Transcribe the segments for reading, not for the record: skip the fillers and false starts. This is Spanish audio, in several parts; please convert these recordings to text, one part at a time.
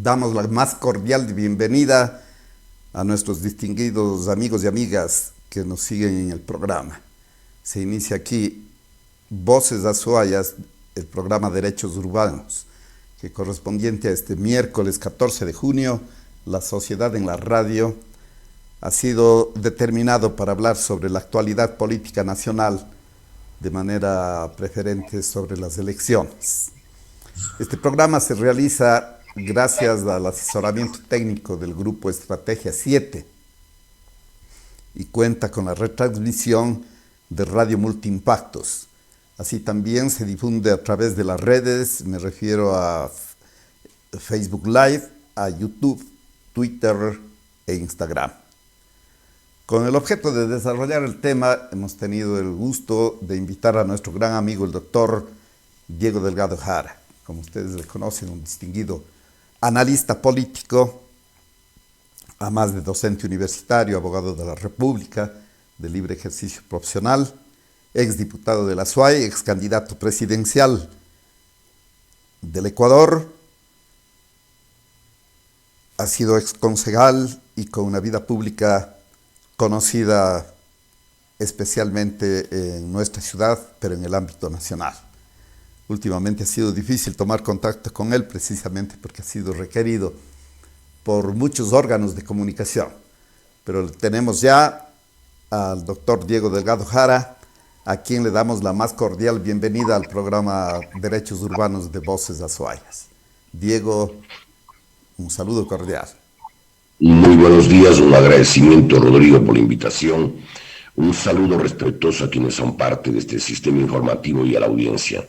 Damos la más cordial bienvenida a nuestros distinguidos amigos y amigas que nos siguen en el programa. Se inicia aquí Voces Azuayas, el programa Derechos Urbanos, que correspondiente a este miércoles 14 de junio, la sociedad en la radio ha sido determinado para hablar sobre la actualidad política nacional, de manera preferente sobre las elecciones. Este programa se realiza gracias al asesoramiento técnico del Grupo Estrategia 7 y cuenta con la retransmisión de Radio Multiimpactos. Así también se difunde a través de las redes, me refiero a Facebook Live, a YouTube, Twitter e Instagram. Con el objeto de desarrollar el tema, hemos tenido el gusto de invitar a nuestro gran amigo, el doctor Diego Delgado Jara. Como ustedes le conocen, un distinguido analista político, además de docente universitario, abogado de la República, de libre ejercicio profesional, exdiputado de la SUAY, ex candidato presidencial del Ecuador, ha sido ex concejal y con una vida pública conocida especialmente en nuestra ciudad, pero en el ámbito nacional. Últimamente ha sido difícil tomar contacto con él precisamente porque ha sido requerido por muchos órganos de comunicación. Pero tenemos ya al doctor Diego Delgado Jara, a quien le damos la más cordial bienvenida al programa Derechos Urbanos de Voces Azuayas. Diego, un saludo cordial. Muy buenos días, un agradecimiento, Rodrigo, por la invitación. Un saludo respetuoso a quienes son parte de este sistema informativo y a la audiencia.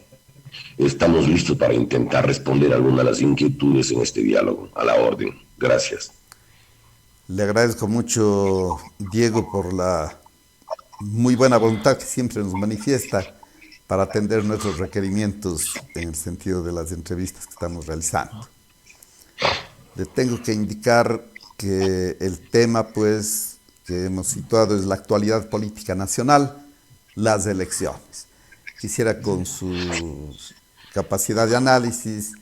Estamos listos para intentar responder algunas de las inquietudes en este diálogo. A la orden. Gracias. Le agradezco mucho, Diego, por la muy buena voluntad que siempre nos manifiesta para atender nuestros requerimientos en el sentido de las entrevistas que estamos realizando. Le tengo que indicar que el tema, pues, que hemos situado es la actualidad política nacional, las elecciones. Quisiera, con su capacidad de análisis,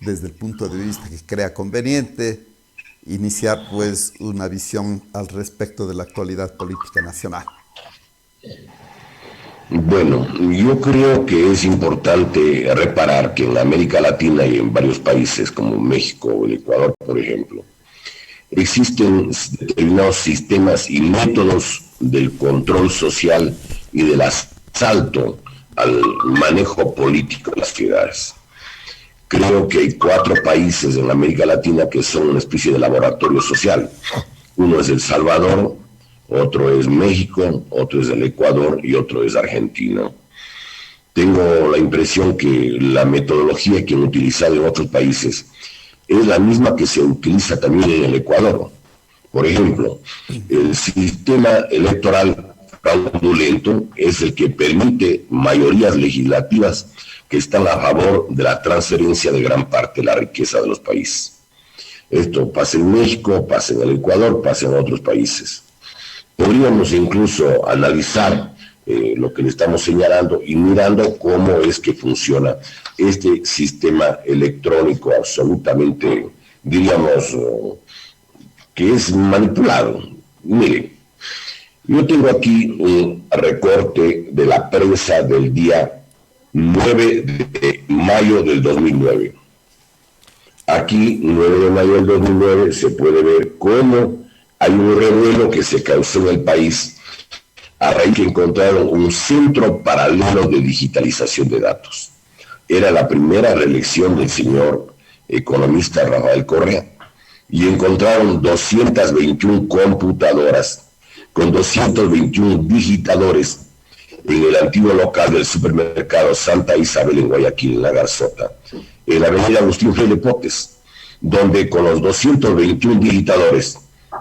desde el punto de vista que crea conveniente, iniciar, pues, una visión al respecto de la actualidad política nacional. Bueno, yo creo que es importante reparar que en América Latina y en varios países como México o el Ecuador, por ejemplo, existen determinados sistemas y métodos del control social y del asalto al manejo político de las ciudades. Creo que hay 4 países en América Latina que son una especie de laboratorio social. Uno es El Salvador, otro es México, otro es el Ecuador y otro es Argentina. Tengo la impresión que la metodología que han utilizado en otros países es la misma que se utiliza también en el Ecuador. Por ejemplo, el sistema electoral fraudulento es el que permite mayorías legislativas que están a favor de la transferencia de gran parte de la riqueza de los países. Esto pasa en México, pasa en el Ecuador, pasa en otros países. Podríamos incluso analizar lo que le estamos señalando y mirando cómo es que funciona este sistema electrónico absolutamente, diríamos, que es manipulado. Miren, yo tengo aquí un recorte de la prensa del día 9 de mayo del 2009. Aquí, 9 de mayo del 2009, se puede ver cómo hay un revuelo que se causó en el país a raíz que encontraron un centro paralelo de digitalización de datos. Era la primera reelección del señor economista Rafael Correa y encontraron 221 computadoras con 221 digitadores en el antiguo local del supermercado Santa Isabel en Guayaquil, en La Garzota, en la avenida Agustín Frei Lepotes, donde con los 221 digitadores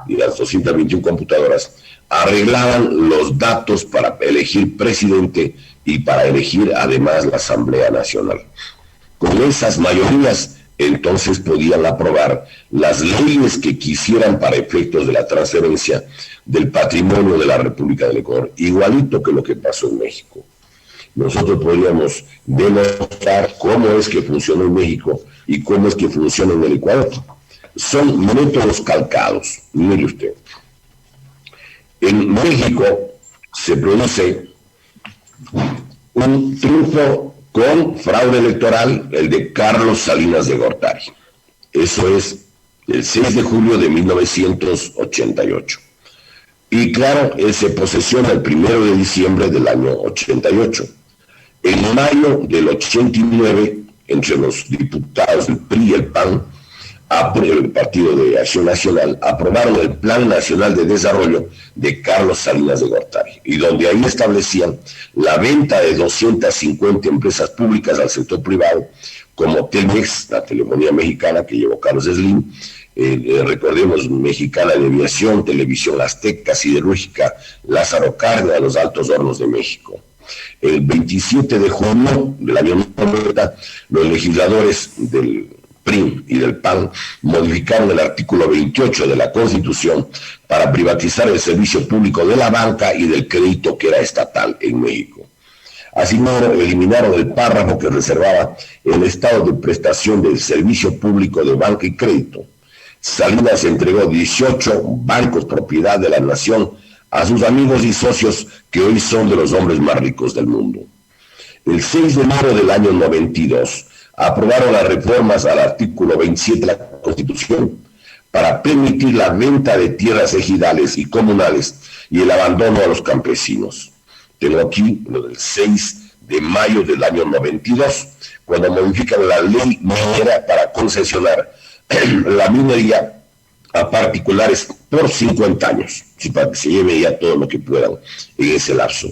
y las 221 computadoras arreglaban los datos para elegir presidente y para elegir además la Asamblea Nacional. Con esas mayorías entonces podían aprobar las leyes que quisieran para efectos de la transferencia del patrimonio de la República del Ecuador, igualito que lo que pasó en México. Nosotros podríamos demostrar cómo es que funciona en México y cómo es que funciona en el Ecuador. son métodos calcados. Mire usted, en México se produce un triunfo con fraude electoral, el de Carlos Salinas de Gortari. Eso es el 6 de julio de 1988. Y claro, él se posesiona el 1 de diciembre del año 88. En mayo del 89, entre los diputados del PRI y el PAN, el Partido de Acción Nacional, aprobaron el Plan Nacional de Desarrollo de Carlos Salinas de Gortari, y donde ahí establecían la venta de 250 empresas públicas al sector privado, como Telmex, la telefonía mexicana que llevó Carlos Slim, recordemos, Mexicana de Aviación, Televisión Azteca, Siderúrgica Lázaro Cárdenas, los Altos Hornos de México. El 27 de junio del año 90, los legisladores del PRI y del PAN modificaron el artículo 28 de la Constitución para privatizar el servicio público de la banca y del crédito que era estatal en México. Asimismo, eliminaron el párrafo que reservaba el estado de prestación del servicio público de banca y crédito. Salinas entregó 18 bancos propiedad de la nación a sus amigos y socios que hoy son de los hombres más ricos del mundo. El 6 de enero del año 92 aprobaron las reformas al artículo 27 de la Constitución para permitir la venta de tierras ejidales y comunales y el abandono a los campesinos. Tengo aquí lo del 6 de mayo del año 92, cuando modifican la ley minera para concesionar la minería a particulares por 50 años, para que se lleve ya todo lo que puedan en ese lapso.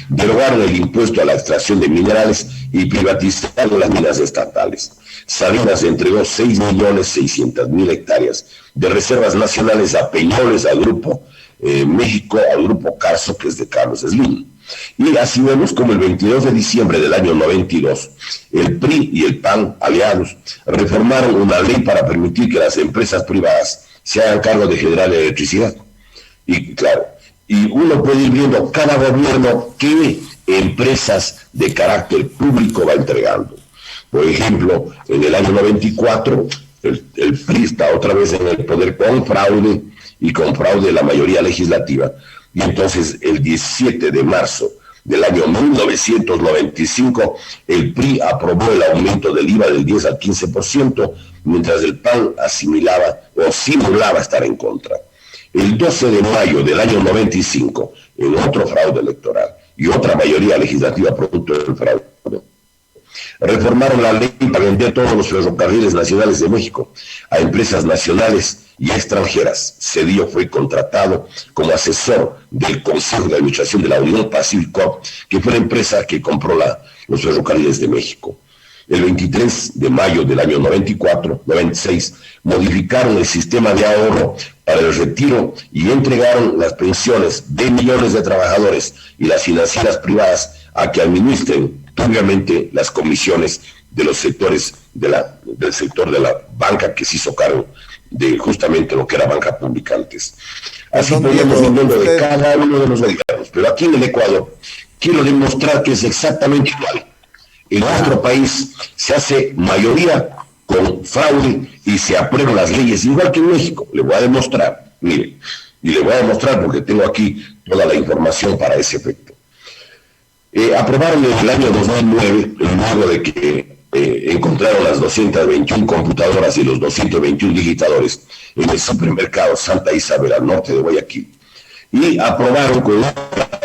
Derogaron el impuesto a la extracción de minerales y privatizaron las minas estatales. Salinas entregó 6.600.000 hectáreas de reservas nacionales a Peñoles, al Grupo México, al Grupo Carso, que es de Carlos Slim. Y así vemos como el 22 de diciembre del año 92, el PRI y el PAN, aliados, reformaron una ley para permitir que las empresas privadas se hagan cargo de generar electricidad. Y claro, y uno puede ir viendo cada gobierno qué empresas de carácter público va entregando. Por ejemplo, en el año 94, el PRI está otra vez en el poder con fraude de la mayoría legislativa. Y entonces el 17 de marzo del año 1995, el PRI aprobó el aumento del IVA del 10 al 15%, mientras el PAN asimilaba o simulaba estar en contra. El 12 de mayo del año 95, en otro fraude electoral y otra mayoría legislativa producto del fraude, reformaron la ley para vender todos los ferrocarriles nacionales de México a empresas nacionales y extranjeras. Cedillo fue contratado como asesor del Consejo de Administración de la Unión Pacífico, que fue la empresa que compró los ferrocarriles de México. El 23 de mayo del año 96, modificaron el sistema de ahorro para el retiro y entregaron las pensiones de millones de trabajadores y las financieras privadas a que administren obviamente las comisiones de los sectores del sector de la banca que se hizo cargo de justamente lo que era banca pública antes. Así podemos ir viendo de cada uno de los gobiernos, pero aquí en el Ecuador quiero demostrar que es exactamente igual. En nuestro país se hace mayoría con fraude y se aprueban las leyes, igual que en México. Le voy a demostrar, mire, y le voy a demostrar porque tengo aquí toda la información para ese efecto. Aprobaron en el año 2009, luego de que encontraron las 221 computadoras y los 221 digitadores en el supermercado Santa Isabel, al norte de Guayaquil. Y aprobaron con una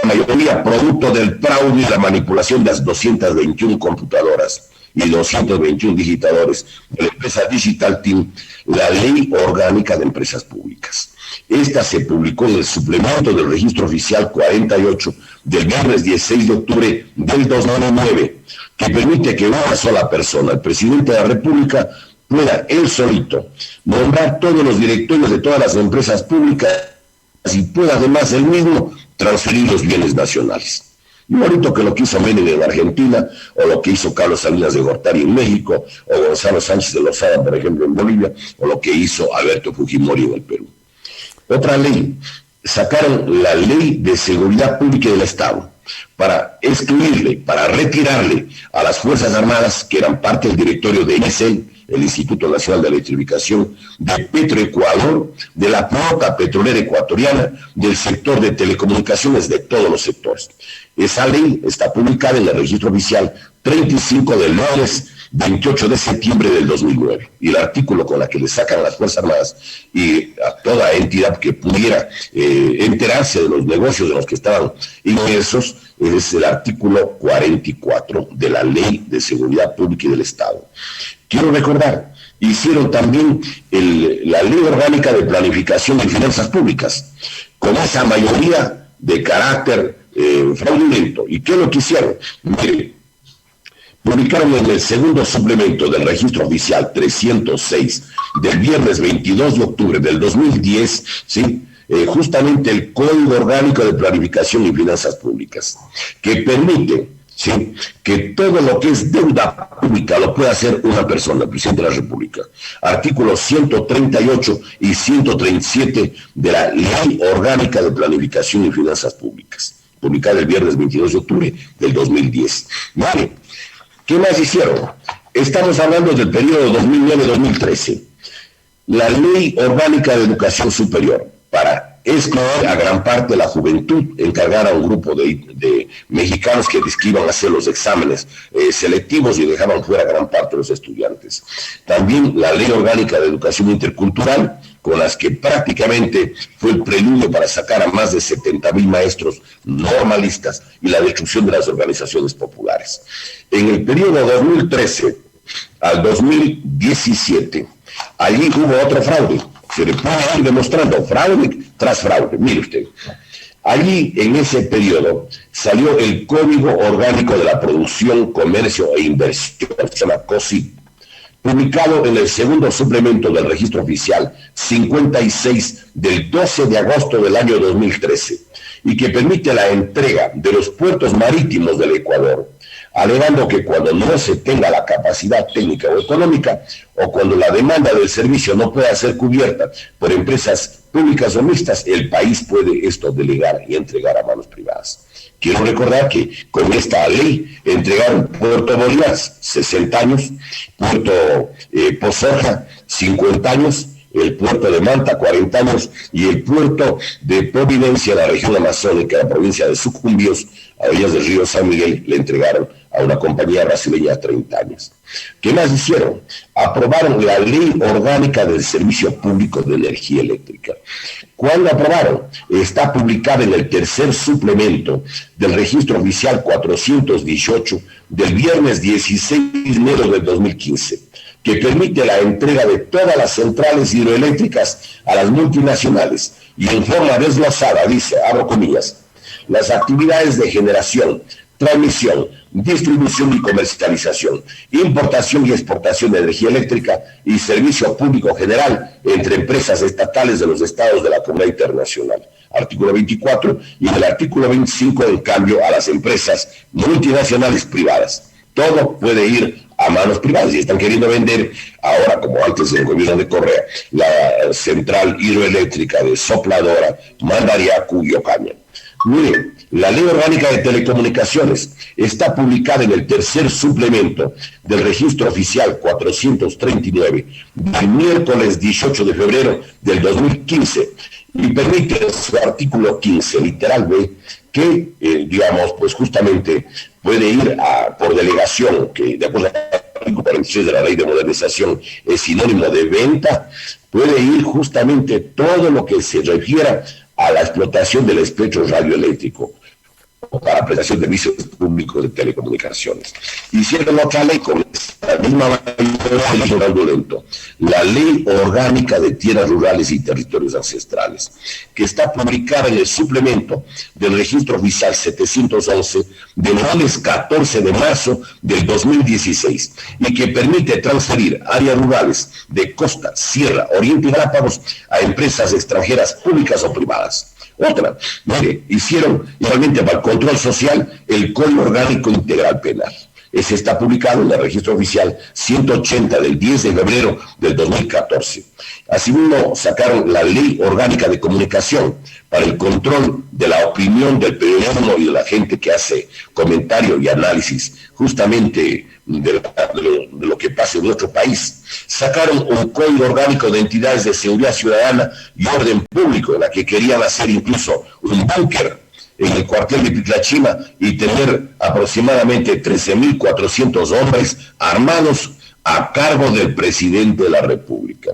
mayoría, producto del fraude y la manipulación de las 221 computadoras y 221 digitadores de la empresa Digital Team, la Ley Orgánica de Empresas Públicas. Esta se publicó en el suplemento del Registro Oficial 48 del viernes 16 de octubre del 2009, que permite que una sola persona, el presidente de la República, pueda él solito nombrar todos los directorios de todas las empresas públicas y pueda además él mismo transferir los bienes nacionales. Igualito que lo que hizo Menem en Argentina, o lo que hizo Carlos Salinas de Gortari en México, o Gonzalo Sánchez de Lozada, por ejemplo, en Bolivia, o lo que hizo Alberto Fujimori en el Perú. Otra ley, sacaron la Ley de Seguridad Pública del Estado para excluirle, para retirarle a las Fuerzas Armadas, que eran parte del directorio de INESEL, el Instituto Nacional de Electrificación, de Petroecuador, de la flota petrolera ecuatoriana, del sector de telecomunicaciones, de todos los sectores. Esa ley está publicada en el registro oficial 35 del lunes 28 de septiembre del 2009. Y el artículo con la que le sacan a las Fuerzas Armadas y a toda entidad que pudiera enterarse de los negocios de los que estaban inmersos es el artículo 44 de la Ley de Seguridad Pública y del Estado. Quiero recordar, hicieron también la Ley Orgánica de Planificación y Finanzas Públicas, con esa mayoría de carácter fraudulento. ¿Y qué es lo que hicieron? Mire, publicaron en el segundo suplemento del registro oficial 306 del viernes 22 de octubre del 2010, ¿sí? Justamente el Código Orgánico de Planificación y Finanzas Públicas, que permite, ¿sí?, que todo lo que es deuda pública lo puede hacer una persona, el presidente de la República. Artículos 138 y 137 de la Ley Orgánica de Planificación y Finanzas Públicas, publicada el viernes 22 de octubre del 2010. Vale. ¿Qué más hicieron? Estamos hablando del periodo 2009-2013. La Ley Orgánica de Educación Superior, para excluir a gran parte de la juventud, encargar a un grupo de mexicanos que iban a hacer los exámenes selectivos y dejaban fuera a gran parte de los estudiantes. También la Ley Orgánica de Educación Intercultural, con las que prácticamente fue el preludio para sacar a más de 70,000 maestros normalistas y la destrucción de las organizaciones populares. En el periodo 2013 al 2017, allí hubo otro fraude. Se le puede ir demostrando fraude tras fraude. Mire usted, allí en ese periodo salió el Código Orgánico de la Producción, Comercio e Inversión, se llama COSIP, publicado en el segundo suplemento del registro oficial 56 del 12 de agosto del año 2013, y que permite la entrega de los puertos marítimos del Ecuador, alegando que cuando no se tenga la capacidad técnica o económica, o cuando la demanda del servicio no pueda ser cubierta por empresas públicas o mixtas, el país puede esto delegar y entregar a manos privadas. Quiero recordar que con esta ley entregaron Puerto Bolívar 60 años, Puerto Pozorja 50 años, el puerto de Manta 40 años y el puerto de Providencia, la región amazónica, la provincia de Sucumbíos, a orillas del río San Miguel, le entregaron a una compañía brasileña 30 años. ¿Qué más hicieron? Aprobaron la Ley Orgánica del Servicio Público de Energía Eléctrica. ¿Cuándo aprobaron? Está publicada en el tercer suplemento del registro oficial 418 del viernes 16 de enero del 2015, que permite la entrega de todas las centrales hidroeléctricas a las multinacionales y en forma desglosada, dice, abro comillas, las actividades de generación, transmisión, distribución y comercialización, importación y exportación de energía eléctrica y servicio público general entre empresas estatales de los estados de la comunidad internacional. Artículo 24, y en el artículo 25, en cambio, a las empresas multinacionales privadas. Todo puede ir a manos privadas y están queriendo vender ahora, como antes del gobierno de Correa, la central hidroeléctrica de Sopladora, Mandariacu y Ocaña. Miren, la Ley Orgánica de Telecomunicaciones está publicada en el tercer suplemento del registro oficial 439 del miércoles 18 de febrero del 2015 y permite en su artículo 15, literal B, que, digamos, pues justamente puede ir por delegación, que de acuerdo al artículo 46 de la Ley de Modernización es sinónimo de venta, puede ir justamente todo lo que se refiera a la explotación del espectro radioeléctrico para prestación de servicios públicos de telecomunicaciones. Hicieron otra ley con la misma fraudulento, la Ley Orgánica de Tierras Rurales y Territorios Ancestrales, que está publicada en el suplemento del registro oficial 711 del lunes 14 de marzo del 2016 y que permite transferir áreas rurales de costa, sierra, oriente y Galápagos a empresas extranjeras públicas o privadas. Otra, mire, hicieron igualmente para el control social el Código Orgánico Integral Penal. Ese está publicado en el registro oficial 180 del 10 de febrero del 2014. Asimismo, sacaron la Ley Orgánica de Comunicación para el control de la opinión del periodismo y de la gente que hace comentario y análisis justamente de lo que pasa en nuestro país. Sacaron un código orgánico de entidades de seguridad ciudadana y orden público, en la que querían hacer incluso un búnker en el cuartel de Pitlachima y tener aproximadamente 13.400 hombres armados a cargo del presidente de la República.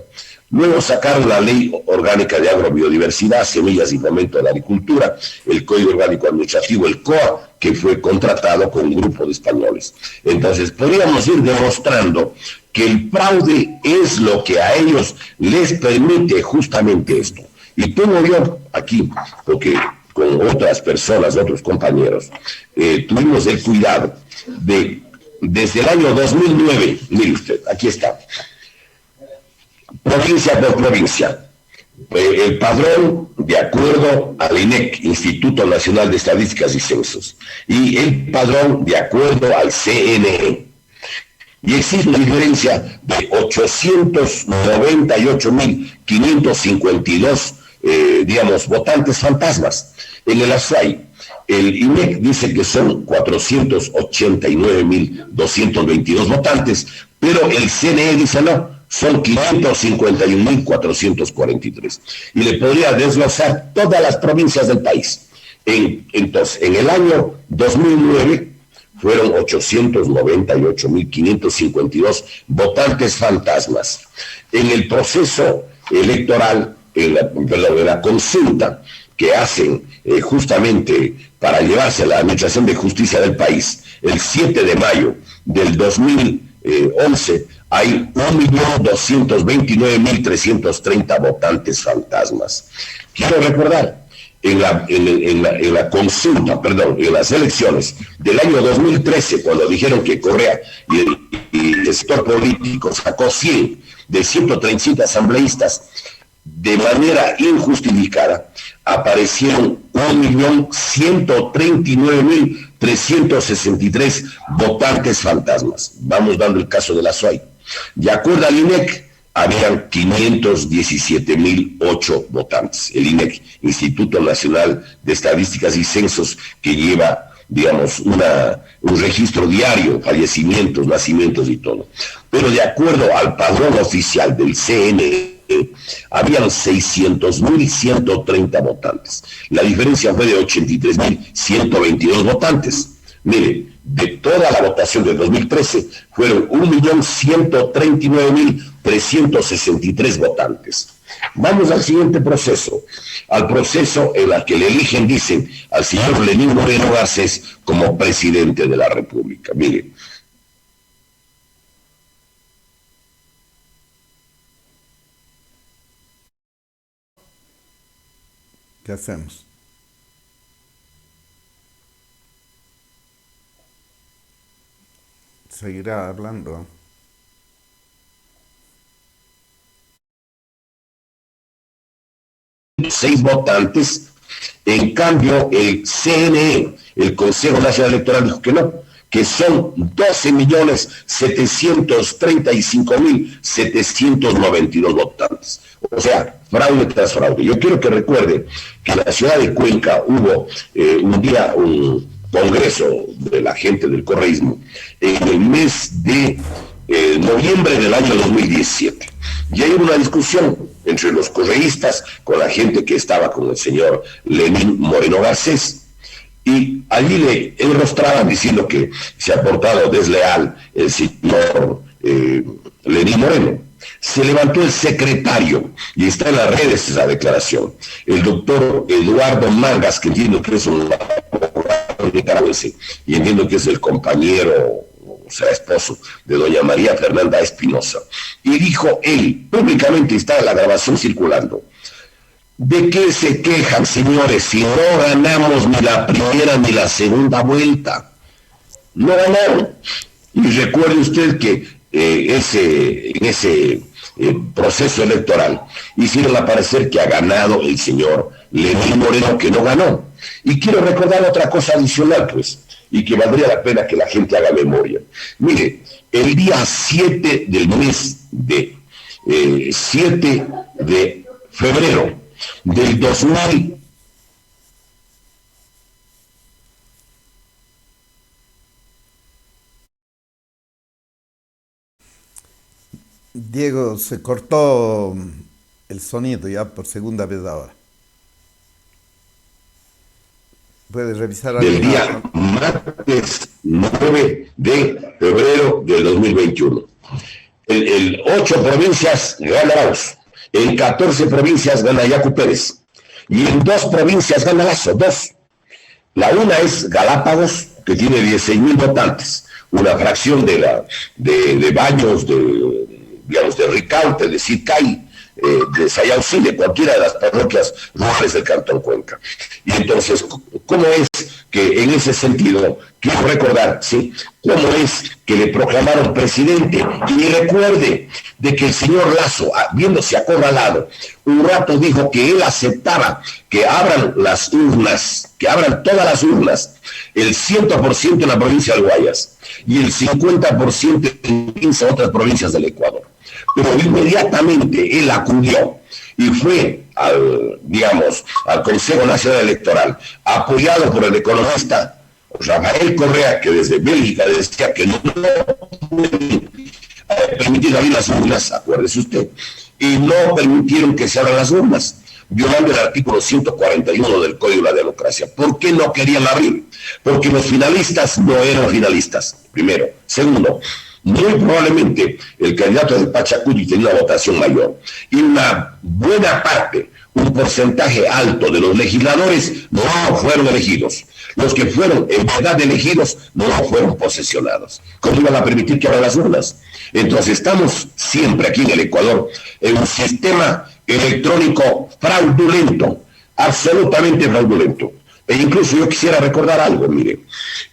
Luego sacaron la Ley Orgánica de Agrobiodiversidad, Semillas y Fomento de la Agricultura, el Código Orgánico Administrativo, el COA, que fue contratado con un grupo de españoles. Entonces, podríamos ir demostrando que el fraude es lo que a ellos les permite justamente esto. Y tengo yo aquí, porque con otras personas, otros compañeros, tuvimos el cuidado de, desde el año 2009, mire usted, aquí está, provincia por provincia, el padrón de acuerdo al INEC, Instituto Nacional de Estadísticas y Censos, y el padrón de acuerdo al CNE. Y existe una diferencia de 898.552, digamos, votantes fantasmas. En el Azuay, el INEC dice que son 489.222 votantes, pero el CNE dice no, son 551.443. Y le podría desglosar todas las provincias del país. Entonces, en el año 2009 fueron 898.552 votantes fantasmas. En el proceso electoral, de la consulta que hacen justamente para llevarse la administración de justicia del país, el 7 de mayo del 2011, hay 1.229.330 votantes fantasmas. Quiero recordar, en la consulta, perdón, en las elecciones del año 2013, cuando dijeron que Correa y el sector político sacó 100 de 137 asambleístas, de manera injustificada, aparecieron 1.139.363 votantes fantasmas. Vamos dando el caso de la SUAY. De acuerdo al INEC, habían 517.008 votantes. El INEC, Instituto Nacional de Estadísticas y Censos, que lleva, digamos, un registro diario, fallecimientos, nacimientos y todo. Pero de acuerdo al padrón oficial del CNE, habían 600.130 votantes. La diferencia fue de 83.122 votantes. Mire, de toda la votación del 2013 fueron 1.139.363 votantes. Vamos al siguiente proceso, al proceso en el que le eligen, dicen, al señor Lenín Moreno Garcés como presidente de la República. Mire, ¿qué hacemos? Seguirá hablando. 6 votantes. En cambio, el CNE, el Consejo Nacional Electoral, dijo que no, que son 12.735.792 votantes. O sea, fraude tras fraude. Yo quiero que recuerde que en la ciudad de Cuenca hubo un día un congreso de la gente del correísmo en el mes de noviembre del año 2017. Y hay una discusión entre los correístas con la gente que estaba con el señor Lenín Moreno Garcés. Y allí le enrostraban diciendo que se ha portado desleal el señor Lenín Moreno. Se levantó el secretario, y está en las redes esa declaración, el doctor Eduardo Mangas, que entiendo que es un abogado nicaragüense, y entiendo que es el compañero, o sea, esposo de doña María Fernanda Espinosa. Y dijo él, públicamente está la grabación circulando, ¿de qué se quejan, señores, si no ganamos ni la primera ni la segunda vuelta? No ganaron. Y recuerde usted que en ese proceso electoral hicieron aparecer que ha ganado el señor Lenín Moreno, que no ganó. Y quiero recordar otra cosa adicional, pues, y que valdría la pena que la gente haga memoria. Mire, el día 7 del mes de 7 de febrero del 2000, Diego, se cortó el sonido ya por segunda vez ahora. ¿Puedes revisar Del alguna? día martes 9 de febrero del 2021. En 8 provincias gana Arauz, en 14 provincias gana Yacu Pérez, y en 2 provincias gana Lazo, 2. La una es Galápagos, que tiene 16,000 votantes, una fracción de Baños, digamos, de Ricaute, de Sicay, de Sayausí, de cualquiera de las parroquias rurales del Cantón Cuenca. Y entonces, ¿cómo es que en ese sentido, quiero recordar, ¿sí?, cómo es que le proclamaron presidente? Y recuerde de que el señor Lazo, viéndose acorralado, un rato dijo que él aceptaba que abran las urnas, que abran todas las urnas, el 100% en la provincia de Guayas y el 50% en 15 otras provincias del Ecuador. Pero inmediatamente él acudió y fue al Consejo Nacional Electoral, apoyado por el economista Rafael Correa, que desde Bélgica decía que no permitir abrir las urnas, acuérdese usted, y no permitieron que se abran las urnas, violando el artículo 141 del Código de la Democracia. ¿Por qué no querían abrir? Porque los finalistas no eran finalistas, primero. Segundo, muy probablemente el candidato de Pachacuti tenía una votación mayor, y una buena parte, un porcentaje alto de los legisladores no fueron elegidos. Los que fueron en verdad elegidos no fueron posesionados. ¿Cómo iban a permitir que abran las urnas? Entonces estamos siempre aquí en el Ecuador en un sistema electrónico fraudulento, absolutamente fraudulento. E incluso yo quisiera recordar algo, mire,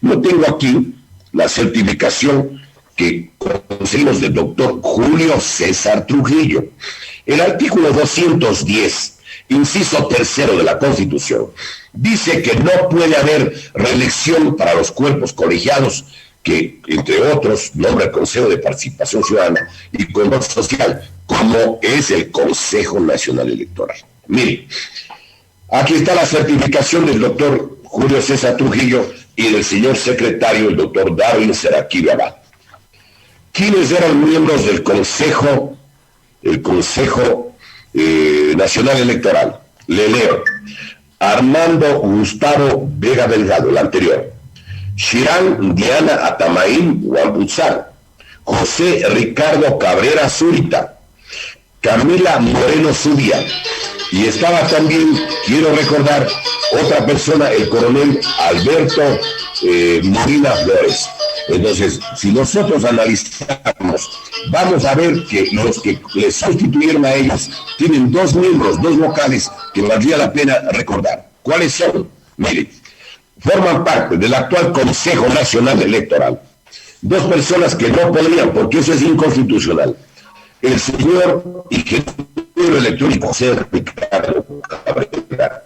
yo tengo aquí la certificación que conseguimos del doctor Julio César Trujillo. El artículo 210, inciso tercero de la Constitución, dice que no puede haber reelección para los cuerpos colegiados que, entre otros, nombra el Consejo de Participación Ciudadana y Control Social, como es el Consejo Nacional Electoral. Mire, aquí está la certificación del doctor Julio César Trujillo y del señor secretario, el doctor Darwin Seraquí Abad. ¿Quiénes eran miembros del Consejo Nacional Electoral? Le leo: Armando Gustavo Vega Delgado, el anterior; Shirán Diana Atamaín Huampuzar; José Ricardo Cabrera Zurita; Camila Moreno Zubia. Y estaba también, quiero recordar, otra persona, el coronel Alberto Molina Flores. Entonces, si nosotros analizamos, vamos a ver que los que les sustituyeron a ellos tienen 2 miembros, 2 vocales que valdría la pena recordar. ¿Cuáles son? Miren, forman parte del actual Consejo Nacional Electoral 2 personas que no podrían, porque eso es inconstitucional: el señor ingeniero electrónico José Ricardo Cabrera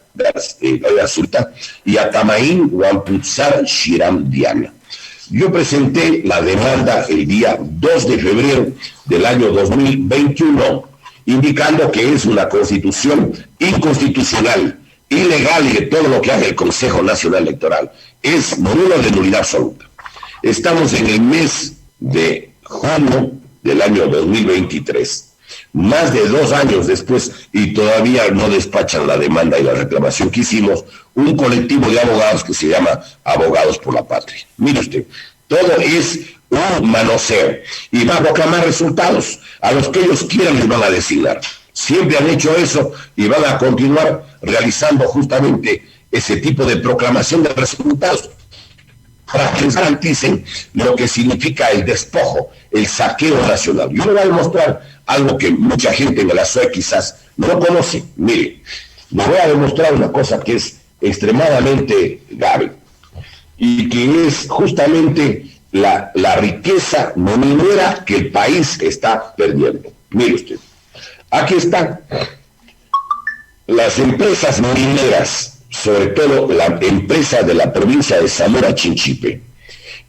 Azulta y Atamaín Huampuzar Shiram Diana. Yo presenté la demanda el día 2 de febrero del año 2021, indicando que es una constitución inconstitucional, ilegal, y de todo lo que haga el Consejo Nacional Electoral es nulo, de nulidad absoluta. Estamos en el mes de junio del año 2023, más de 2 años después, y todavía no despachan la demanda y la reclamación que hicimos un colectivo de abogados que se llama Abogados por la Patria. Mire usted, todo es un manoseo, y va a proclamar resultados. A los que ellos quieran les van a designar. Siempre han hecho eso y van a continuar realizando justamente ese tipo de proclamación de resultados, para que les garanticen lo que significa el despojo, el saqueo nacional. Yo le voy a demostrar algo que mucha gente en la SOE quizás no conoce. Mire, le voy a demostrar una cosa que es extremadamente grave, y que es justamente la riqueza minera que el país está perdiendo. Mire usted, aquí están las empresas mineras, sobre todo la empresa de la provincia de Zamora Chinchipe,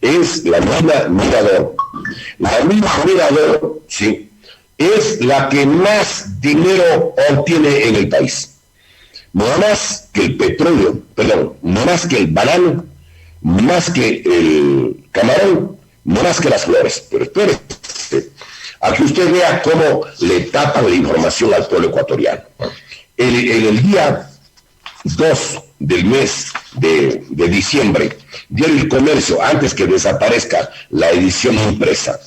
es la mina Mirador. La mina Mirador, sí, es la que más dinero obtiene en el país. No más que el petróleo, perdón, no más que el banano, más que el camarón, no más que las flores. Pero espérese, a que usted vea cómo le tapan la información al pueblo ecuatoriano. En el día 2 del mes de diciembre, Diario El Comercio, antes que desaparezca la edición impresa,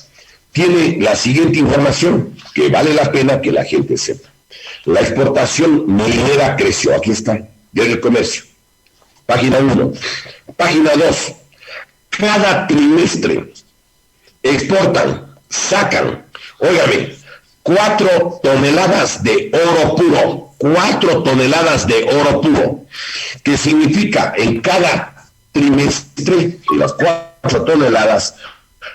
tiene la siguiente información que vale la pena que la gente sepa. La exportación minera creció. Aquí está, Diario El Comercio. Página 1. Página 2. Cada trimestre exportan, sacan, óigame, 4 toneladas de oro puro. 4 toneladas de oro puro. Que significa en cada trimestre, las 4 toneladas,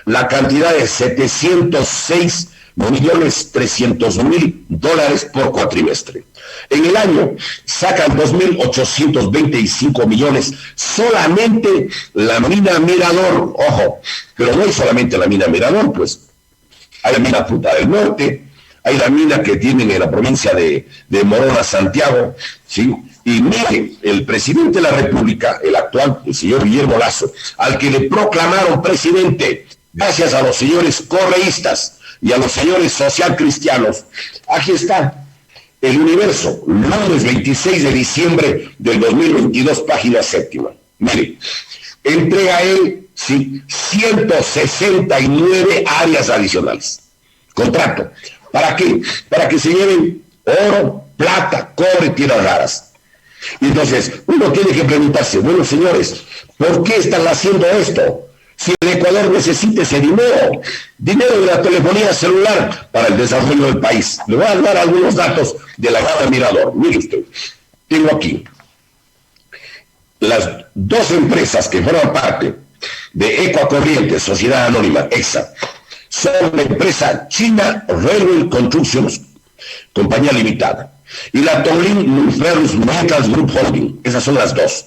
la cantidad de 706.300.000 dólares por cuatrimestre. En el año sacan 2.825 millones solamente la mina Mirador. Ojo, pero no hay solamente la mina Mirador, pues hay la mina Fruta del Norte, hay la mina que tienen en la provincia de Morona, Santiago, ¿sí? Y mire, el presidente de la República, el actual, el señor Guillermo Lasso, al que le proclamaron presidente, gracias a los señores correístas y a los señores socialcristianos, aquí está, El Universo, lunes 26 de diciembre del 2022, página 7. Mire, entrega a él, sí, 169 áreas adicionales. Contrato. ¿Para qué? Para que se lleven oro, plata, cobre, tierras raras. Y entonces, uno tiene que preguntarse, bueno, señores, ¿por qué están haciendo esto? Si el Ecuador necesita ese dinero de la telefonía celular para el desarrollo del país. Le voy a dar algunos datos de la gama Mirador. Mire usted, tengo aquí las 2 empresas que forman parte de Ecuacorriente, Sociedad Anónima, EXA, son la empresa China Railway Constructions, compañía limitada, y la Tolin Ferrous Metals Group Holding. Esas son las 2.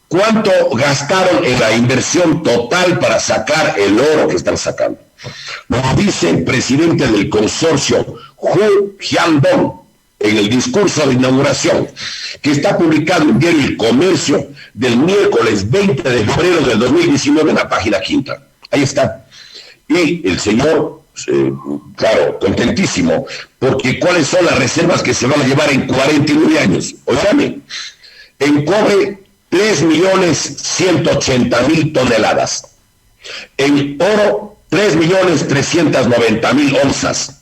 ¿Cuánto gastaron en la inversión total para sacar el oro que están sacando? Nos dice el presidente del consorcio, Hu Jiandong, en el discurso de inauguración, que está publicado en Diario El Comercio del miércoles 20 de febrero del 2019 en la página 5. Ahí está. Y el señor, claro, contentísimo, porque ¿cuáles son las reservas que se van a llevar en 49 años? Óigame, en cobre, 3.180.000 toneladas. En oro, 3.390.000 onzas.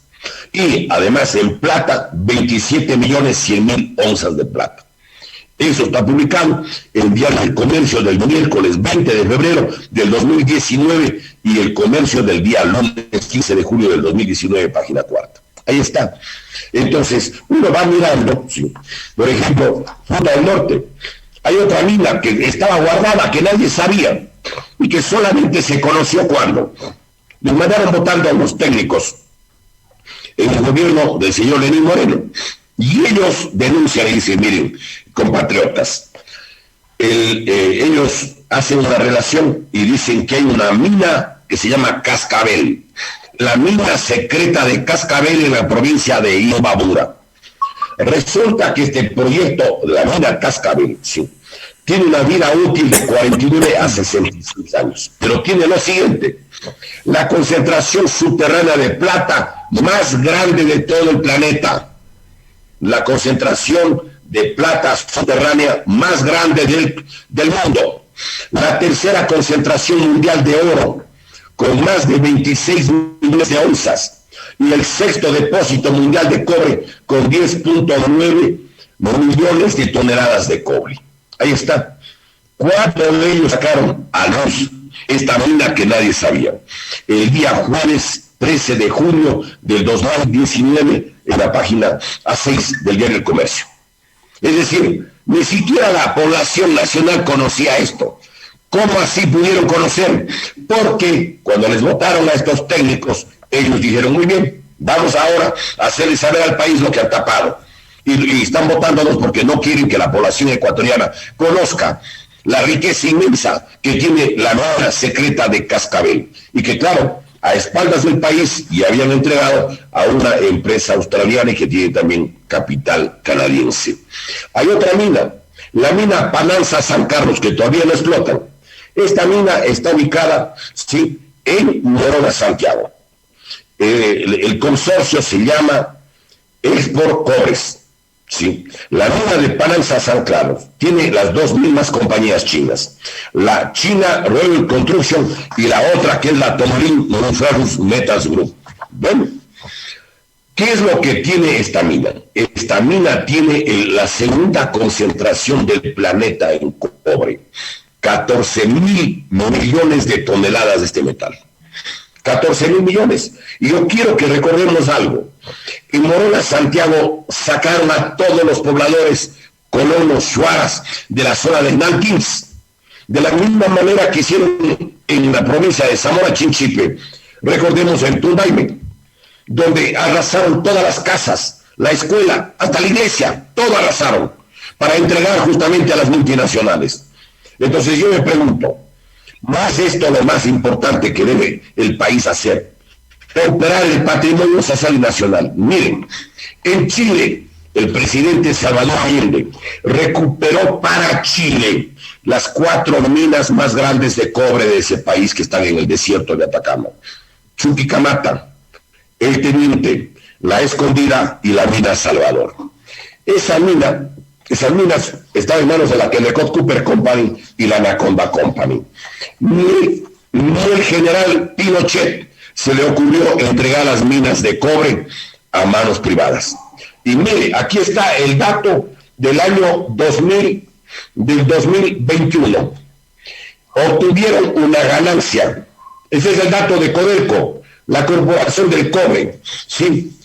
Y además en plata, 27.100.000 onzas de plata. Eso está publicado en el Diario El Comercio del miércoles 20 de febrero del 2019 y El Comercio del día lunes 15 de julio del 2019, página 4. Ahí está. Entonces, uno va mirando, ¿sí? Por ejemplo, Fruta del Norte. Hay otra mina que estaba guardada, que nadie sabía, y que solamente se conoció cuando les mandaron votando a los técnicos en el gobierno del señor Lenín Moreno. Y ellos denuncian y dicen, miren, compatriotas, ellos hacen una relación y dicen que hay una mina que se llama Cascabel, la mina secreta de Cascabel en la provincia de Imbabura. Resulta que este proyecto, la mina Cascabel, sí, tiene una vida útil de 49 a 66 años, pero tiene lo siguiente: la concentración subterránea de plata más grande de todo el planeta. La concentración de plata subterránea más grande del mundo. La tercera concentración mundial de oro, con más de 26 millones de onzas. Y el sexto depósito mundial de cobre, con 10.9 millones de toneladas de cobre. Ahí está. 4 de ellos sacaron a luz esta mina que nadie sabía. El día jueves 13 de junio del 2019, en la página A6 del Diario El Comercio. Es decir, ni siquiera la población nacional conocía esto. ¿Cómo así pudieron conocer? Porque cuando les votaron a estos técnicos, ellos dijeron, muy bien, vamos ahora a hacerles saber al país lo que han tapado. Y están votándonos porque no quieren que la población ecuatoriana conozca la riqueza inmensa que tiene la mina secreta de Cascabel. Y que, claro, a espaldas del país y habían entregado a una empresa australiana y que tiene también capital canadiense. Hay otra mina, la mina Pananza San Carlos, que todavía no explotan. Esta mina está ubicada, sí, en Morona, Santiago. el consorcio se llama Export Cobres. Sí. La mina de Panamá San Carlos tiene las dos mismas compañías chinas, la China Royal Construction y la otra que es la Tomlin Non-Ferrous Metals Group. Bueno, ¿qué es lo que tiene esta mina? Esta mina tiene la segunda concentración del planeta en cobre, 14.000 millones de toneladas de este metal. 14.000 millones. Y yo quiero que recordemos algo. En Morona, Santiago, sacaron a todos los pobladores colonos shuaras de la zona de Nanquín, de la misma manera que hicieron en la provincia de Zamora Chinchipe. Recordemos en Tundaime, donde arrasaron todas las casas, la escuela, hasta la iglesia, todo arrasaron, para entregar justamente a las multinacionales. Entonces yo me pregunto, ¿más esto lo más importante que debe el país hacer? Recuperar el patrimonio social y nacional. Miren, en Chile, el presidente Salvador Allende recuperó para Chile las 4 minas más grandes de cobre de ese país que están en el desierto de Atacama. Chuquicamata, El Teniente, La Escondida y la mina Salvador. Esas minas están en manos de la Kennecott Cooper Company y la Anaconda Company. Ni el general Pinochet se le ocurrió entregar las minas de cobre a manos privadas. Y mire, aquí está el dato del año 2021. Obtuvieron una ganancia. Ese es el dato de Codelco, la Corporación del Cobre. Sí,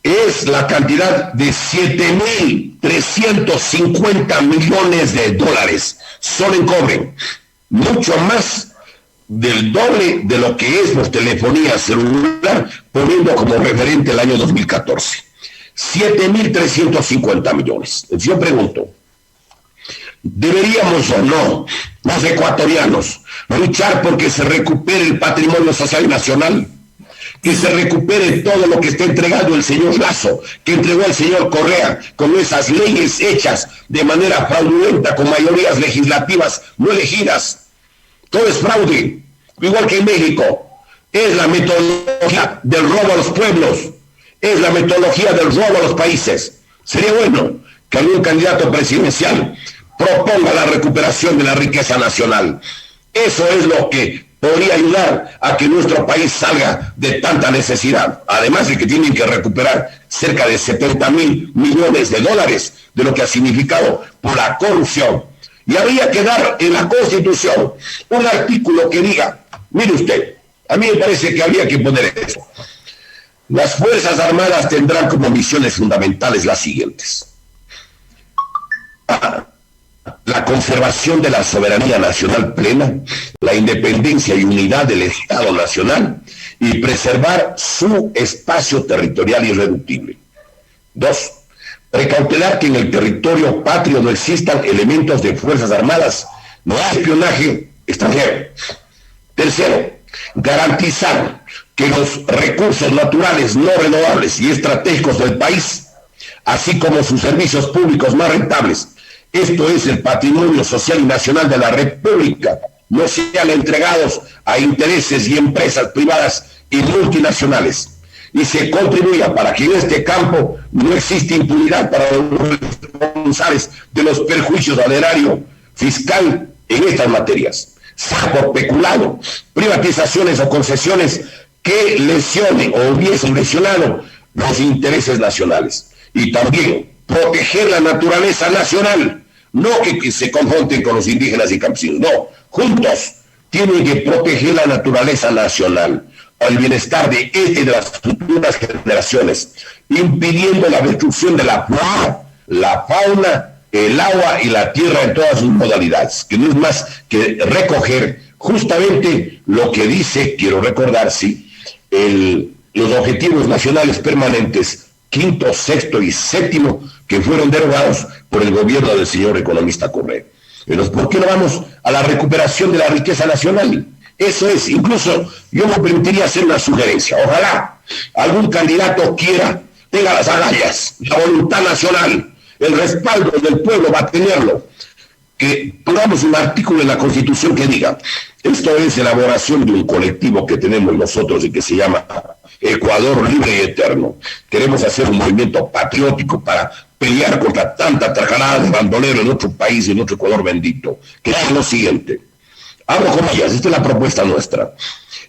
es la cantidad de 7.350 millones de dólares solo en cobre, mucho más del doble de lo que es por telefonía celular, poniendo como referente el año 2014. 7.350 millones. Yo pregunto, ¿deberíamos o no, los ecuatorianos, luchar porque se recupere el patrimonio social y nacional? Que se recupere todo lo que está entregando el señor Lasso, que entregó el señor Correa, con esas leyes hechas de manera fraudulenta, con mayorías legislativas no elegidas. Todo es fraude, igual que en México. Es la metodología del robo a los pueblos, es la metodología del robo a los países. Sería bueno que algún candidato presidencial proponga la recuperación de la riqueza nacional. Eso es lo que podría ayudar a que nuestro país salga de tanta necesidad. Además de que tienen que recuperar cerca de 70.000 millones de dólares de lo que ha significado por la corrupción. Y habría que dar en la Constitución un artículo que diga, mire usted, a mí me parece que habría que poner eso. Las Fuerzas Armadas tendrán como misiones fundamentales las siguientes: la conservación de la soberanía nacional plena, la independencia y unidad del Estado nacional y preservar su espacio territorial irreductible. 2. Precautelar que en el territorio patrio no existan elementos de Fuerzas Armadas, no hay espionaje extranjero. 3. Garantizar que los recursos naturales no renovables y estratégicos del país, así como sus servicios públicos más rentables, esto es el patrimonio social y nacional de la República, no sean entregados a intereses y empresas privadas y multinacionales, y se contribuya para que en este campo no existe impunidad para los responsables de los perjuicios al erario fiscal en estas materias, sea por peculado, privatizaciones o concesiones que lesionen o hubiesen lesionado los intereses nacionales. Y también proteger la naturaleza nacional, no que se confronten con los indígenas y campesinos, no, juntos tienen que proteger la naturaleza nacional, al bienestar de este y de las futuras generaciones, impidiendo la destrucción de la flora, la fauna, el agua y la tierra en todas sus modalidades, que no es más que recoger justamente lo que dice, quiero recordar, sí, los objetivos nacionales permanentes, 5º, 6º y 7º, que fueron derogados por el gobierno del señor economista Correa. Entonces, ¿por qué no vamos a la recuperación de la riqueza nacional? Eso es, incluso yo me permitiría hacer una sugerencia. Ojalá algún candidato tenga las agallas, la voluntad nacional, el respaldo del pueblo va a tenerlo. Que pongamos un artículo en la Constitución que diga, esto es elaboración de un colectivo que tenemos nosotros y que se llama Ecuador libre y eterno. Queremos hacer un movimiento patriótico para pelear contra tanta trajalada de bandolero en nuestro país y en nuestro Ecuador bendito. Que es lo siguiente. Abro comillas, esta es la propuesta nuestra.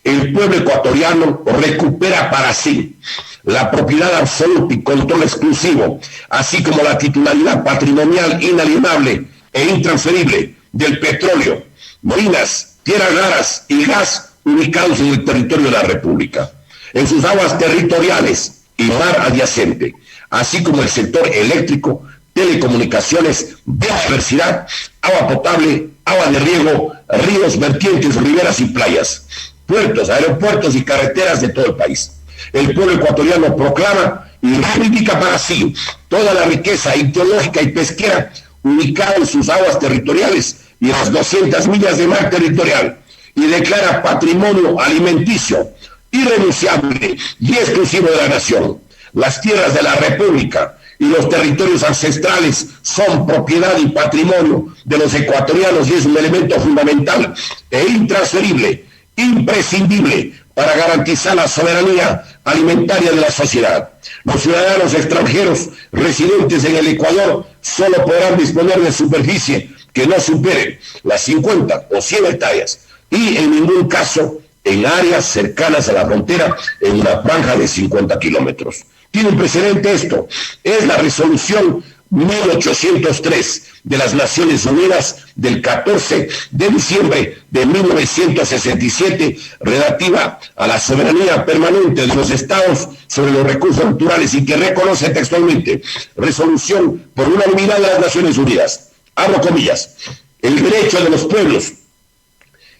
El pueblo ecuatoriano recupera para sí la propiedad absoluta y control exclusivo, así como la titularidad patrimonial inalienable e intransferible del petróleo, minas, tierras raras y gas ubicados en el territorio de la República, en sus aguas territoriales y mar adyacente, así como el sector eléctrico, telecomunicaciones, biodiversidad, agua potable, agua de riego, ríos, vertientes, riberas y playas, puertos, aeropuertos y carreteras de todo el país. El pueblo ecuatoriano proclama y reivindica para sí toda la riqueza ideológica y pesquera ubicada en sus aguas territoriales y en las 200 millas de mar territorial, y declara patrimonio alimenticio irrenunciable y exclusivo de la nación. Las tierras de la República y los territorios ancestrales son propiedad y patrimonio de los ecuatorianos y es un elemento fundamental e intransferible, imprescindible para garantizar la soberanía alimentaria de la sociedad. Los ciudadanos extranjeros residentes en el Ecuador solo podrán disponer de superficie que no supere las 50 o 100 hectáreas y en ningún caso en áreas cercanas a la frontera en una franja de 50 kilómetros. Tiene un precedente esto, es la resolución 1803 de las Naciones Unidas del 14 de diciembre de 1967 relativa a la soberanía permanente de los estados sobre los recursos naturales y que reconoce textualmente, resolución por unanimidad de las Naciones Unidas, abro comillas, el derecho de los pueblos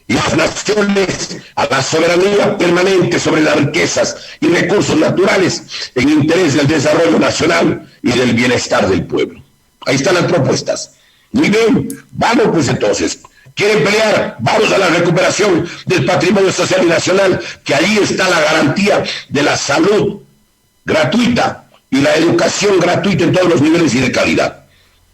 y las naciones a la soberanía permanente sobre las riquezas y recursos naturales en interés del desarrollo nacional y del bienestar del pueblo. Ahí están las propuestas. Muy bien, vamos pues entonces. ¿Quieren pelear? Vamos a la recuperación del patrimonio social y nacional, que allí está la garantía de la salud gratuita y la educación gratuita en todos los niveles y de calidad.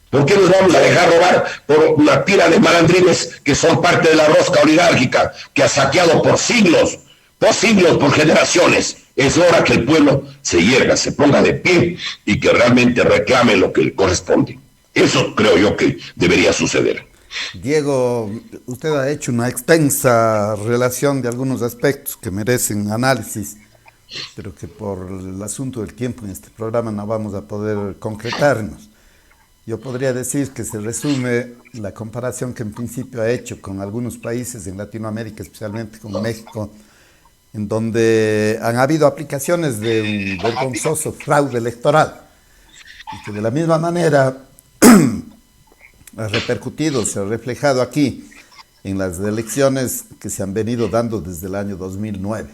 ¿Por qué nos vamos a dejar robar por una tira de malandrines que son parte de la rosca oligárquica que ha saqueado por siglos, por generaciones? Es hora que el pueblo se hierga, se ponga de pie y que realmente reclame lo que le corresponde. Eso creo yo que debería suceder. Diego, usted ha hecho una extensa relación de algunos aspectos que merecen análisis, pero que por el asunto del tiempo en este programa no vamos a poder concretarnos. Yo podría decir que se resume la comparación que en principio ha hecho con algunos países en Latinoamérica, especialmente con México, en donde han habido aplicaciones de un vergonzoso fraude electoral y que de la misma manera ha repercutido, se ha reflejado aquí en las elecciones que se han venido dando desde el año 2009.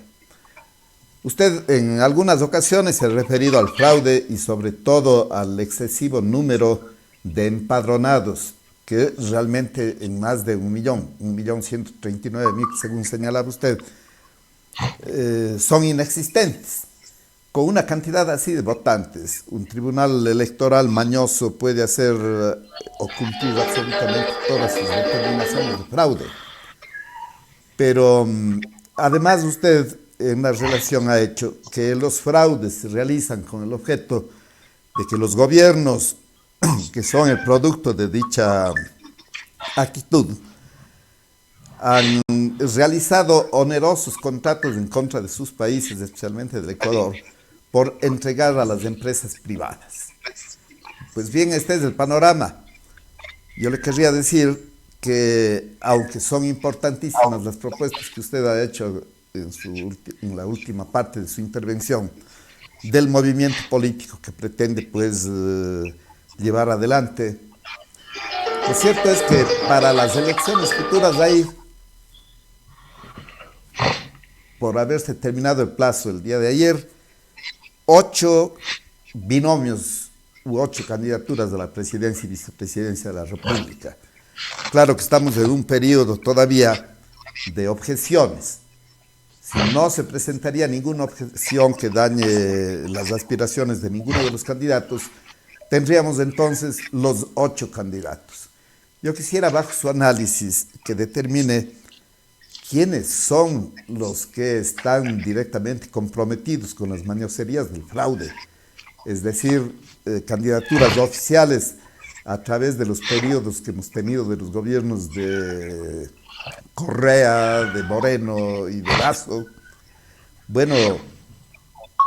Usted en algunas ocasiones se ha referido al fraude y sobre todo al excesivo número de empadronados, que realmente en más de 1.139.000, según señalaba usted, son inexistentes. Con una cantidad así de votantes, un tribunal electoral mañoso puede hacer o cumplir absolutamente todas sus determinaciones de fraude. Pero además usted en la relación ha hecho que los fraudes se realizan con el objeto de que los gobiernos que son el producto de dicha actitud han realizado onerosos contratos en contra de sus países, especialmente del Ecuador, por entregar a las empresas privadas. Pues bien, este es el panorama. Yo le querría decir que, aunque son importantísimas las propuestas que usted ha hecho en la última parte de su intervención, del movimiento político que pretende pues llevar adelante, lo cierto es que para las elecciones futuras hay, por haberse terminado el plazo el día de ayer, 8 binomios u 8 candidaturas de la presidencia y vicepresidencia de la República. Claro que estamos en un periodo todavía de objeciones. Si no se presentaría ninguna objeción que dañe las aspiraciones de ninguno de los candidatos, tendríamos entonces los 8 candidatos. Yo quisiera, bajo su análisis, que determine quiénes son los que están directamente comprometidos con las mañoserías del fraude. Es decir, candidaturas oficiales a través de los periodos que hemos tenido de los gobiernos de Correa, de Moreno y de Lazo. Bueno,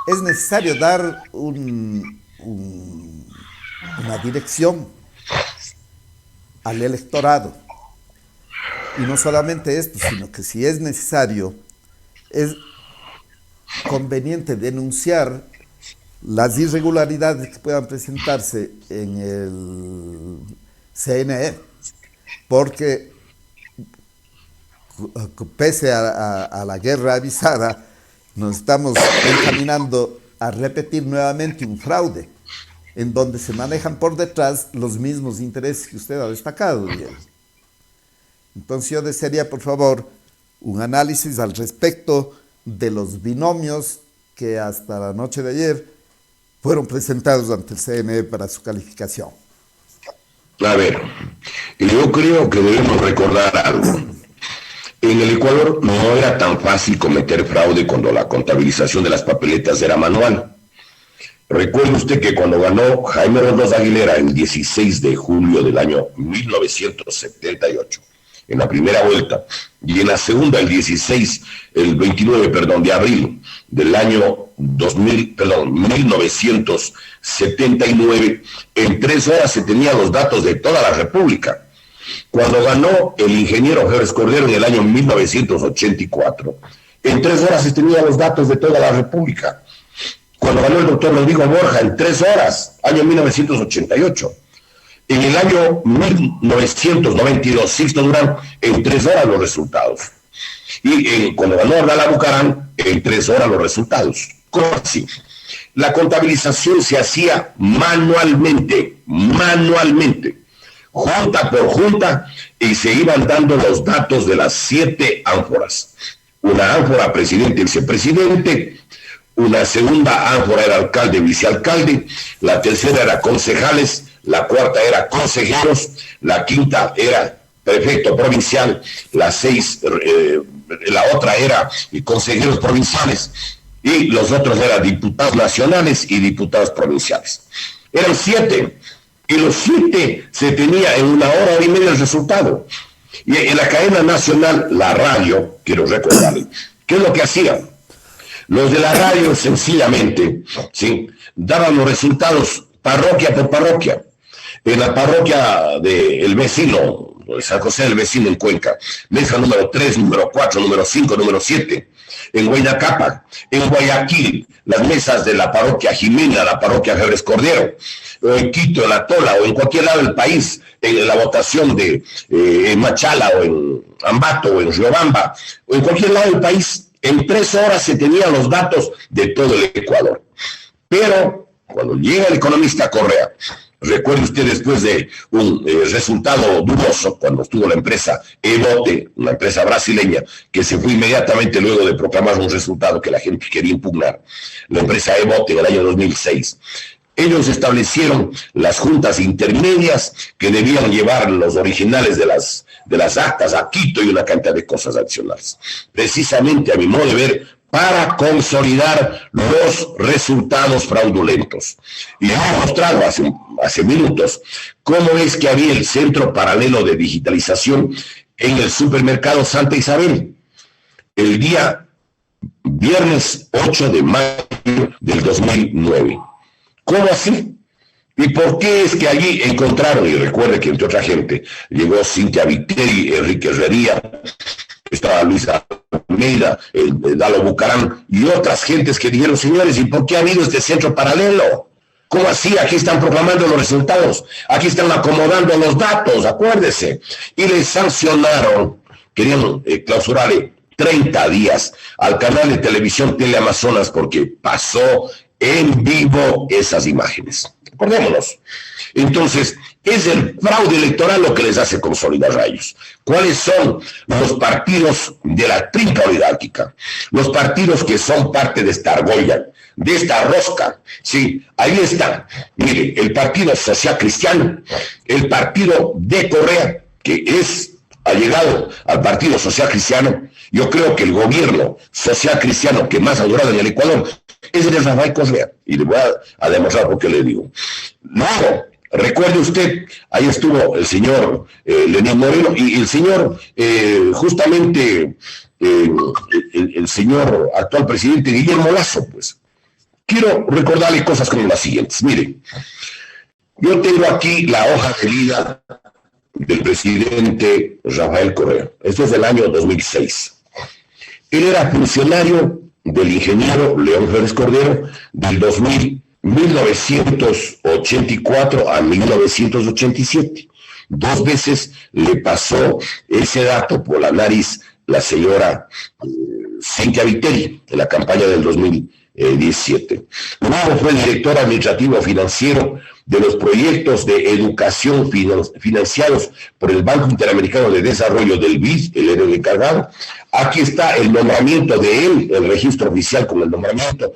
es necesario dar una dirección al electorado. Y no solamente esto, sino que si es necesario, es conveniente denunciar las irregularidades que puedan presentarse en el CNE, porque pese a la guerra avisada, nos estamos encaminando a repetir nuevamente un fraude, en donde se manejan por detrás los mismos intereses que usted ha destacado, Diego. Entonces yo desearía, por favor, un análisis al respecto de los binomios que hasta la noche de ayer fueron presentados ante el CNE para su calificación. A ver, yo creo que debemos recordar algo. En el Ecuador no era tan fácil cometer fraude cuando la contabilización de las papeletas era manual. Recuerde usted que cuando ganó Jaime Roldós Aguilera el 16 de julio del año 1978, en la primera vuelta, y en la segunda el 29 de abril del año 1979, en 3 horas se tenían los datos de toda la República. Cuando ganó el ingeniero Febres Cordero en el año 1984, en 3 horas se tenían los datos de toda la República. Cuando ganó el doctor Rodrigo Borja, en 3 horas, año 1988. En el año 1992, Sixto Durán, en 3 horas los resultados. Y cuando ganó Abdalá Bucaram, en 3 horas los resultados. ¿Cómo así? La contabilización se hacía manualmente, junta por junta, y se iban dando los datos de las 7 ánforas. Una ánfora presidente y vicepresidente, una segunda ánfora era alcalde y vicealcalde, la tercera era concejales, la cuarta era consejeros, la quinta era prefecto provincial, la otra era consejeros provinciales, y los otros eran diputados nacionales y diputados provinciales. Eran 7, y los 7 se tenía en 1 hora y media el resultado. Y en la cadena nacional, la radio, quiero recordarle, ¿qué es lo que hacían? Los de la radio sencillamente, ¿sí?, daban los resultados parroquia por parroquia. En la parroquia del vecino, San José del Vecino en Cuenca, mesa número 3, número 4, número 5, número 7. En Huayna en Guayaquil, las mesas de la parroquia Jimena, la parroquia Febres Cordero, o en Quito, en La Tola, o en cualquier lado del país, en la votación de en Machala, o en Ambato, o en Riobamba, o en cualquier lado del país. En 3 horas se tenían los datos de todo el Ecuador. Pero cuando llega el economista Correa, recuerde usted, después de un resultado dudoso, cuando estuvo la empresa Evote, una empresa brasileña, que se fue inmediatamente luego de proclamar un resultado que la gente quería impugnar, la empresa Evote en el año 2006, ellos establecieron las juntas intermedias que debían llevar los originales de las actas a Quito y una cantidad de cosas adicionales. Precisamente, a mi modo de ver, para consolidar los resultados fraudulentos. Y hemos mostrado hace minutos cómo es que había el Centro Paralelo de Digitalización en el supermercado Santa Isabel, el día viernes 8 de mayo del 2009. ¿Cómo así? ¿Y por qué es que allí encontraron? Y recuerde que entre otra gente llegó Cintia Viteri, Enrique Herrería, estaba Luis Almeida, Dalo Bucaram y otras gentes que dijeron: señores, ¿y por qué ha habido este centro paralelo? ¿Cómo así? Aquí están proclamando los resultados, aquí están acomodando los datos, acuérdese. Y les sancionaron, querían clausurarle 30 días al canal de televisión Teleamazonas porque pasó en vivo esas imágenes. Acordémonos. Entonces, es el fraude electoral lo que les hace consolidar rayos. ¿Cuáles son los partidos de la trinca oligárquica? Los partidos que son parte de esta argolla, de esta rosca. Sí, ahí está. Mire, el Partido Social Cristiano, el Partido de Correa, que es ha llegado al Partido Social Cristiano. Yo creo que el gobierno social cristiano que más ha durado en el Ecuador es el de Rafael Correa. Y le voy a demostrar por qué le digo. Luego, recuerde usted, ahí estuvo el señor Lenín Moreno y el señor, justamente, el señor actual presidente Guillermo Lasso, pues. Quiero recordarle cosas como las siguientes. Mire, yo tengo aquí la hoja de vida del presidente Rafael Correa. Esto es del año 2006. Él era funcionario del ingeniero León Férez Cordero del 1984 a 1987. 2 veces le pasó ese dato por la nariz la señora Cintia Viteri en la campaña del 2017. Luego fue director administrativo financiero de los proyectos de educación financiados por el Banco Interamericano de Desarrollo del BID, el héroe encargado. Aquí está el nombramiento de él, el registro oficial con el nombramiento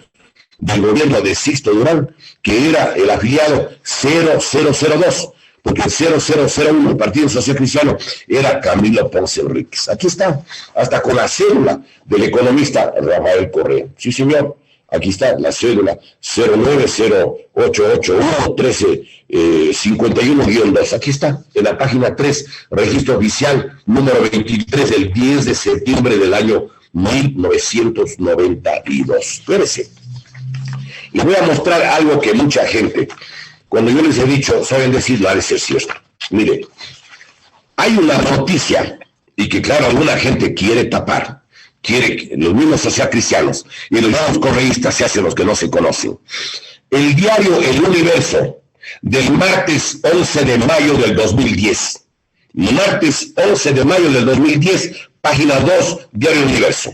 del gobierno de Sixto Durán, que era el afiliado 0002, porque el 0001, el Partido Social Cristiano, era Camilo Ponce Enríquez. Aquí está, hasta con la cédula del economista Rafael Correa. Sí, señor. Aquí está la cédula 0908811351-2. Aquí está, en la página 3, registro oficial número 23 del 10 de septiembre del año 1992. Fíjese. Y voy a mostrar algo que mucha gente, cuando yo les he dicho, saben decirlo, ha de ser cierto. Mire, hay una noticia, y que claro, alguna gente quiere tapar. Quiere que los mismos socialcristianos y los mismos correístas se hacen los que no se conocen. El diario El Universo del martes 11 de mayo del 2010. Martes 11 de mayo del 2010, página 2, diario El Universo.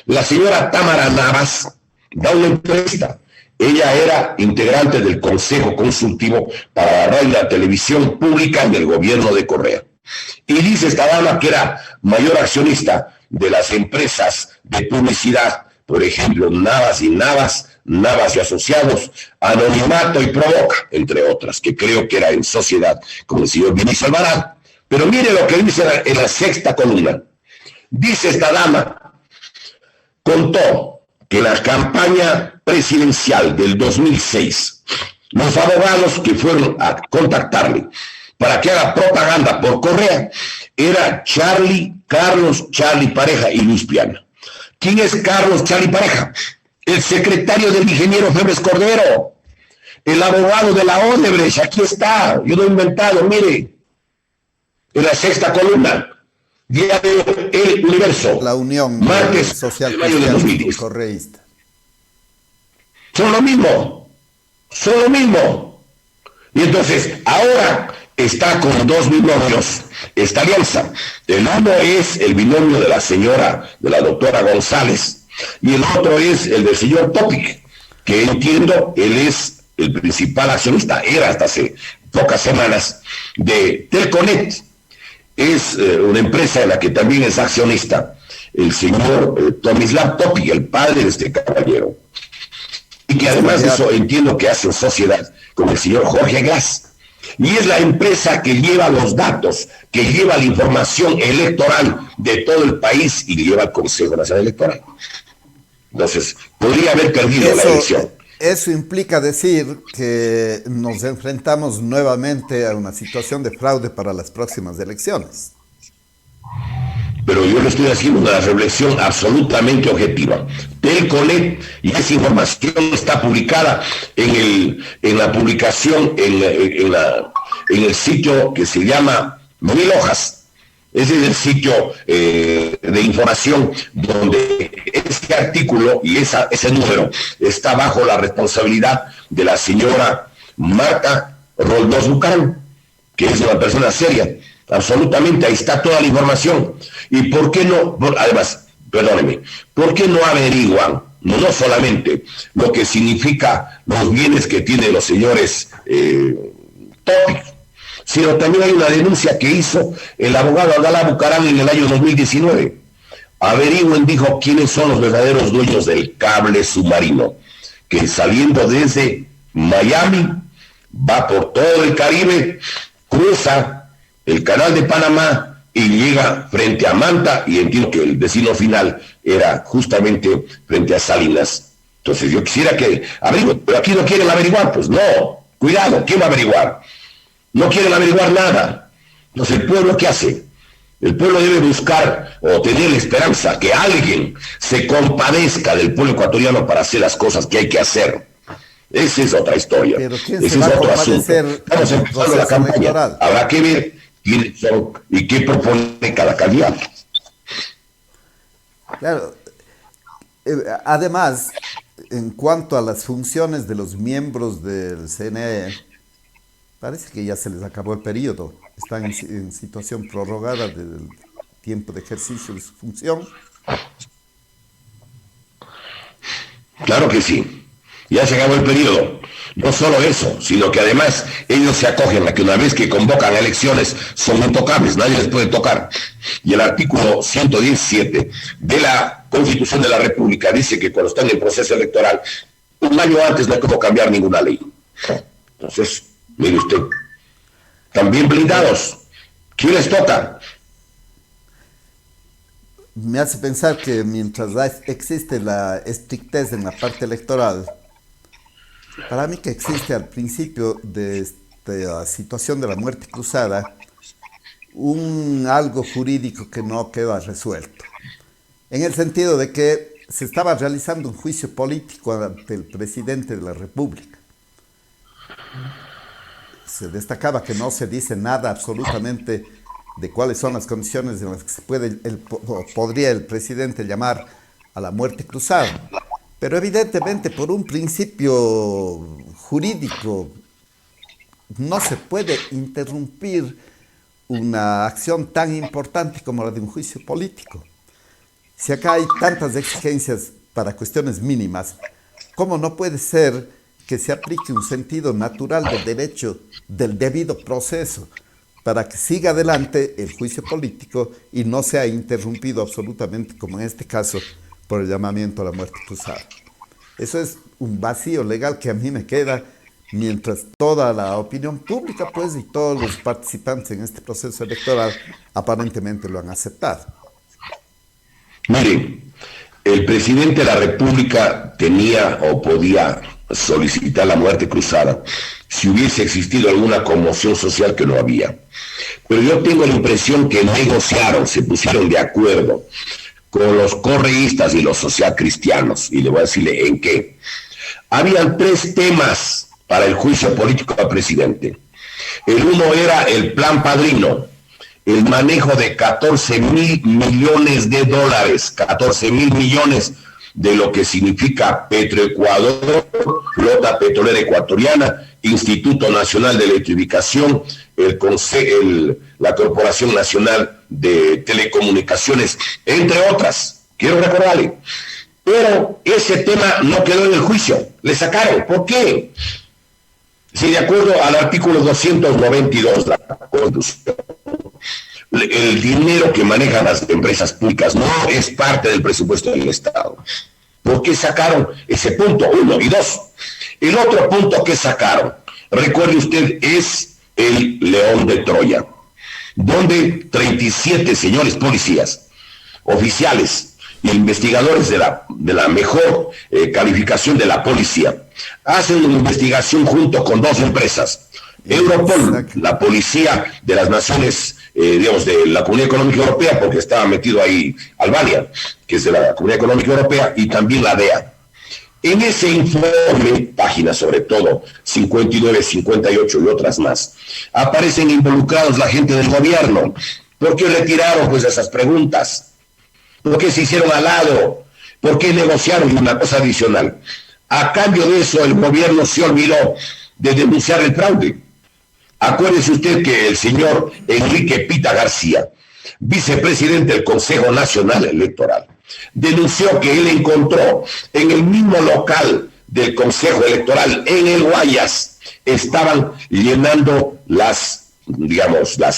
La señora Tamara Navas da una entrevista. Ella era integrante del Consejo Consultivo para la Radio y la Televisión Pública del gobierno de Correa. Y dice esta dama que era mayor accionista de las empresas de publicidad, por ejemplo, Navas y Asociados, Anonimato y Provoca, entre otras, que creo que era en sociedad con el señor Vinicio Alvarado. Pero mire lo que dice en la sexta columna. Dice esta dama, contó que en la campaña presidencial del 2006, los abogados que fueron a contactarle para que haga propaganda por Correa, era Carlos Charlie Pareja y Luis Piana. ¿Quién es Carlos Charlie Pareja? El secretario del ingeniero Febres Cordero, el abogado de la Odebrecht, aquí está, yo lo he inventado, mire, en la sexta columna, diario El Universo, la Unión martes Social de mayo de 2010. Correísta. Son lo mismo. Y entonces, ahora está con 2 binomios esta alianza. El uno es el binomio de la señora, de la doctora González, y el otro es el del señor Topic, que entiendo, él es el principal accionista, era hasta hace pocas semanas, de Telconet. Es una empresa en la que también es accionista el señor Tomislav Topic, el padre de este caballero. Y que además de eso entiendo que hace sociedad con el señor Jorge Glass. Y es la empresa que lleva los datos, que lleva la información electoral de todo el país y lleva al Consejo Nacional Electoral. Entonces, podría haber perdido la elección. Eso implica decir que nos enfrentamos nuevamente a una situación de fraude para las próximas elecciones. Pero yo le estoy haciendo una reflexión absolutamente objetiva. Telconet, y esa información está publicada en la publicación, en el sitio que se llama 1000 hojas. Ese es el sitio de información donde este artículo y ese número está bajo la responsabilidad de la señora Marta Roldós Bucarán, que es una persona seria. Absolutamente, ahí está toda la información. ¿Y por qué no? Además, perdóneme, ¿por qué no averiguan no solamente lo que significa los bienes que tienen los señores Topic, sino también hay una denuncia que hizo el abogado Abdalá Bucarán en el año 2019? Averigüen, dijo, quiénes son los verdaderos dueños del cable submarino, que saliendo desde Miami, va por todo el Caribe, cruza el canal de Panamá y llega frente a Manta, y entiendo que el destino final era justamente frente a Salinas. Entonces yo quisiera que averigüen, pero aquí no quieren averiguar, pues no, cuidado, ¿quién va a averiguar? No quieren averiguar nada. Entonces el pueblo, ¿qué hace? El pueblo debe buscar o tener la esperanza que alguien se compadezca del pueblo ecuatoriano para hacer las cosas que hay que hacer. Esa es otra historia. Pero ¿quién ese se va es a otro asunto. compadecer Estamos en el empezando la proceso campaña. electoral? Habrá que ver quiénes son y qué propone cada candidato. Claro. Además, en cuanto a las funciones de los miembros del CNE, parece que ya se les acabó el periodo. Están en situación prorrogada del tiempo de ejercicio de su función. Claro que sí. Ya se acabó el periodo. No solo eso, sino que además ellos se acogen a que una vez que convocan elecciones son intocables, nadie les puede tocar. Y el artículo 117 de la Constitución de la República dice que cuando están en proceso electoral, un año antes no hay como cambiar ninguna ley. Entonces, mire usted, también blindados. ¿Quién les toca? Me hace pensar que mientras existe la estrictez en la parte electoral, para mí que existe al principio de esta situación de la muerte cruzada un algo jurídico que no queda resuelto. En el sentido de que se estaba realizando un juicio político ante el presidente de la República. Se destacaba que no se dice nada absolutamente de cuáles son las condiciones en las que se podría el presidente llamar a la muerte cruzada. Pero evidentemente por un principio jurídico no se puede interrumpir una acción tan importante como la de un juicio político. Si acá hay tantas exigencias para cuestiones mínimas, ¿cómo no puede ser que se aplique un sentido natural del derecho del debido proceso para que siga adelante el juicio político y no sea interrumpido absolutamente, como en este caso, por el llamamiento a la muerte cruzada? Eso es un vacío legal que a mí me queda mientras toda la opinión pública, pues, y todos los participantes en este proceso electoral aparentemente lo han aceptado. Mire, el presidente de la República tenía o podía solicitar la muerte cruzada si hubiese existido alguna conmoción social, que no había. Pero yo tengo la impresión que negociaron, se pusieron de acuerdo con los correístas y los socialcristianos, y le voy a decirle en qué. Habían 3 temas para el juicio político al presidente. El uno era el plan padrino, el manejo de 14,000 millones de dólares, 14,000 millones de lo que significa Petroecuador, Flota Petrolera Ecuatoriana, Instituto Nacional de Electrificación, la Corporación Nacional de Telecomunicaciones, entre otras. Quiero recordarle. Pero ese tema no quedó en el juicio. Le sacaron. ¿Por qué? Si de acuerdo al artículo 292 de la Constitución, el dinero que manejan las empresas públicas no es parte del presupuesto del Estado. ¿Por qué sacaron ese punto? 1 y 2. El otro punto que sacaron, recuerde usted, es el León de Troya, donde 37 señores policías, oficiales e investigadores de la mejor calificación de la policía, hacen una investigación junto con 2 empresas. Europol, la policía de las naciones, digamos, de la Comunidad Económica Europea, porque estaba metido ahí Albania, que es de la Comunidad Económica Europea, y también la DEA. En ese informe, páginas sobre todo 59, 58 y otras más, aparecen involucrados la gente del gobierno. ¿Por qué retiraron pues esas preguntas? ¿Por qué se hicieron al lado? ¿Por qué negociaron una cosa adicional? A cambio de eso, el gobierno se olvidó de denunciar el fraude. Acuérdese usted que el señor Enrique Pita García, vicepresidente del Consejo Nacional Electoral, denunció que él encontró en el mismo local del Consejo Electoral, en el Guayas, estaban llenando las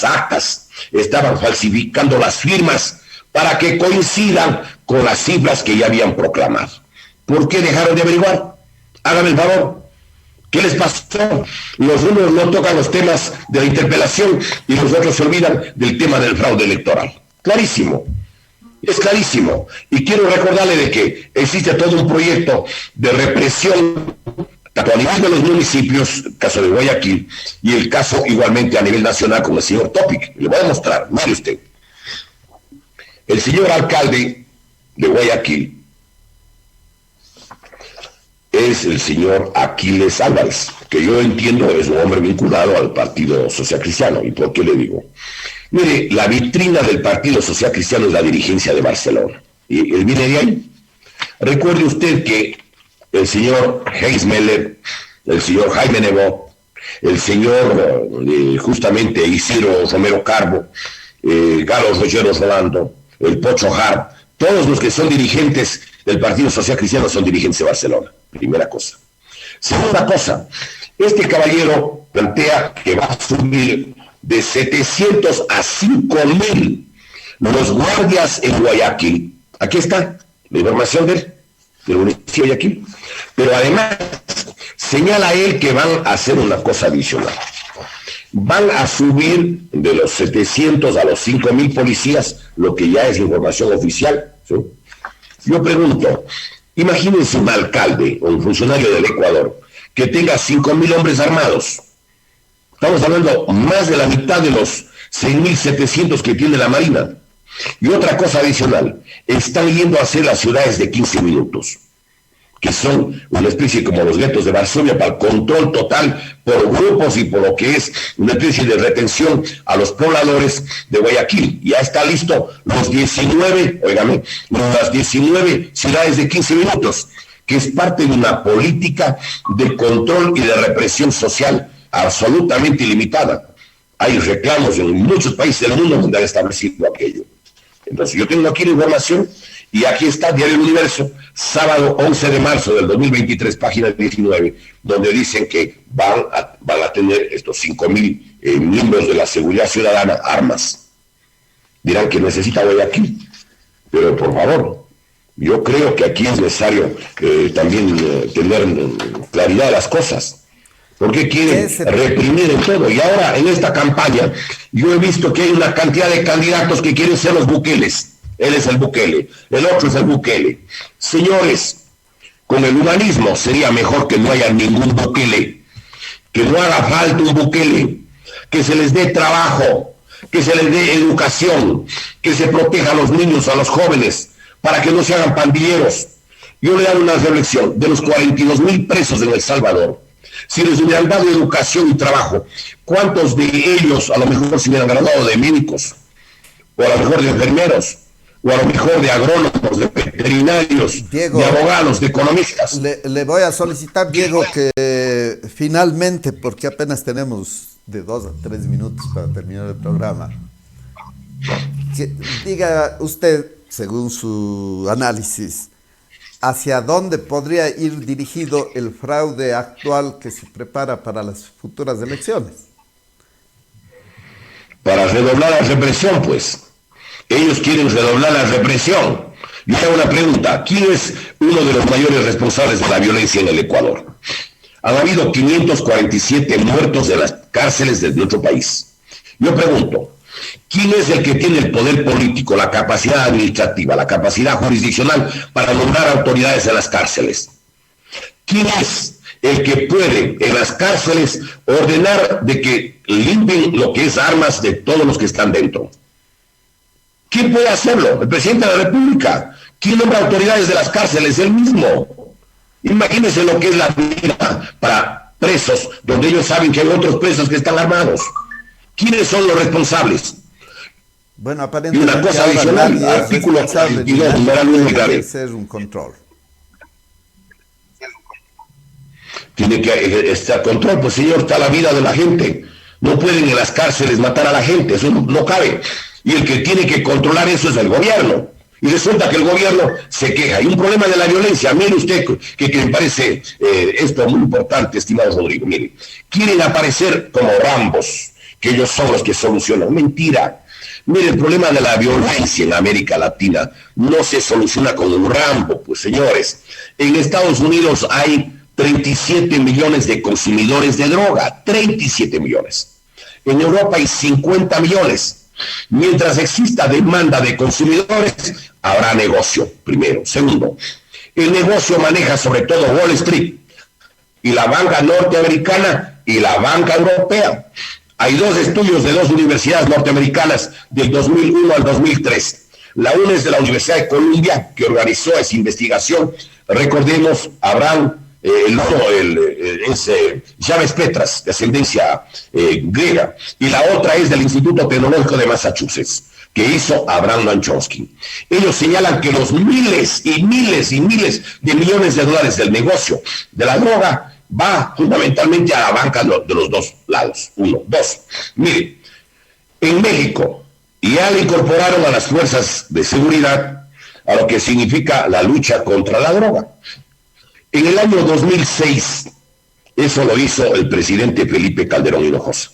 actas, estaban falsificando las firmas para que coincidan con las cifras que ya habían proclamado. ¿Por qué dejaron de averiguar? Hágame el favor. ¿Qué les pasó? Los unos no tocan los temas de la interpelación y los otros se olvidan del tema del fraude electoral. Clarísimo. Es clarísimo. Y quiero recordarle de que existe todo un proyecto de represión, tanto a nivel de los municipios, el caso de Guayaquil, y el caso igualmente a nivel nacional con el señor Topic. Le voy a mostrar, mire usted. El señor alcalde de Guayaquil es el señor Aquiles Álvarez, que yo entiendo es un hombre vinculado al Partido Social Cristiano. ¿Y por qué le digo? Mire, la vitrina del Partido Social Cristiano es la dirigencia de Barcelona. Y él viene de ahí. Recuerde usted que el señor Heinz Meller, el señor Jaime Nebot, el señor justamente Isidro Romero Carbo, Carlos Rogeros Rolando, el Pocho Hart, todos los que son dirigentes del Partido Social Cristiano son dirigentes de Barcelona. Primera cosa. Segunda cosa, este caballero plantea que va a subir de 700 a 5,000 los guardias en Guayaquil. Aquí está la información del municipio de Guayaquil. Pero además señala él que van a hacer una cosa adicional. Van a subir de los 700 a los 5,000 policías, lo que ya es información oficial, ¿sí? Yo pregunto, imagínense un alcalde o un funcionario del Ecuador que tenga 5,000 hombres armados. Estamos hablando más de la mitad de los 6,700 que tiene la Marina. Y otra cosa adicional, están yendo a hacer las ciudades de 15 minutos, que son una especie como los guetos de Varsovia para el control total por grupos y por lo que es una especie de retención a los pobladores de Guayaquil. Ya está listo los 19, óigame, las 19 ciudades de 15 minutos, que es parte de una política de control y de represión social absolutamente ilimitada. Hay reclamos en muchos países del mundo donde han establecido aquello. Entonces yo tengo aquí la información y aquí está Diario El Universo, sábado 11 de marzo del 2023, página 19, donde dicen que van a tener estos 5,000 miembros de la seguridad ciudadana armas. Dirán que necesita Guayaquil, pero por favor, yo creo que aquí es necesario también tener claridad de las cosas. Porque quieren reprimir en todo. Y ahora, en esta campaña, yo he visto que hay una cantidad de candidatos que quieren ser los Bukeles. Él es el Bukele, el otro es el Bukele. Señores, con el humanismo sería mejor que no haya ningún Bukele, que no haga falta un Bukele, que se les dé trabajo, que se les dé educación, que se proteja a los niños, a los jóvenes, para que no se hagan pandilleros. Yo le hago una reflexión, de los 42,000 presos en El Salvador, si les hubieran dado educación y trabajo, ¿cuántos de ellos a lo mejor se hubieran graduado de médicos? O a lo mejor de enfermeros, o a lo mejor de agrónomos, de veterinarios, Diego, de abogados, de economistas. Le voy a solicitar, Diego, que finalmente, porque apenas tenemos de 2 a 3 minutos para terminar el programa, que diga usted, según su análisis, ¿hacia dónde podría ir dirigido el fraude actual que se prepara para las futuras elecciones? Para redoblar la represión, pues. Ellos quieren redoblar la represión. Yo hago una pregunta. ¿Quién es uno de los mayores responsables de la violencia en el Ecuador? Han habido 547 muertos de las cárceles de nuestro país. Yo pregunto, ¿quién es el que tiene el poder político, la capacidad administrativa, la capacidad jurisdiccional para nombrar autoridades en las cárceles? ¿Quién es el que puede en las cárceles ordenar de que limpien lo que es armas de todos los que están dentro? ¿Quién puede hacerlo? El presidente de la República. ¿Quién nombra autoridades de las cárceles? Él mismo. Imagínense lo que es la vida para presos, donde ellos saben que hay otros presos que están armados. ¿Quiénes son los responsables? Bueno, aparentemente y una cosa adicional, artículo 22, numeral 1 y grave. Ser un control. Tiene que estar control, pues señor, está la vida de la gente. No pueden en las cárceles matar a la gente, eso no cabe. Y el que tiene que controlar eso es el gobierno. Y resulta que el gobierno se queja. Hay un problema de la violencia. Mire usted, que me parece esto muy importante, estimado Rodrigo. Mire, quieren aparecer como Rambos, que ellos son los que solucionan. Mentira. Mire, el problema de la violencia en América Latina no se soluciona con un Rambo, pues señores. En Estados Unidos hay 37 millones de consumidores de droga, 37 millones. En Europa hay 50 millones. Mientras exista demanda de consumidores, habrá negocio, primero. Segundo, el negocio maneja sobre todo Wall Street y la banca norteamericana y la banca europea. Hay dos estudios de dos universidades norteamericanas del 2001 al 2003. La una es de la Universidad de Columbia, que organizó esa investigación. Recordemos, Abraham, James Petras, de ascendencia griega, y la otra es del Instituto Tecnológico de Massachusetts, que hizo Abraham Lanchowski. Ellos señalan que los miles y miles y miles de millones de dólares del negocio de la droga va fundamentalmente a la banca de los dos lados. Uno. Dos. Mire, en México ya le incorporaron a las fuerzas de seguridad a lo que significa la lucha contra la droga. En el año 2006, eso lo hizo el presidente Felipe Calderón Hinojosa.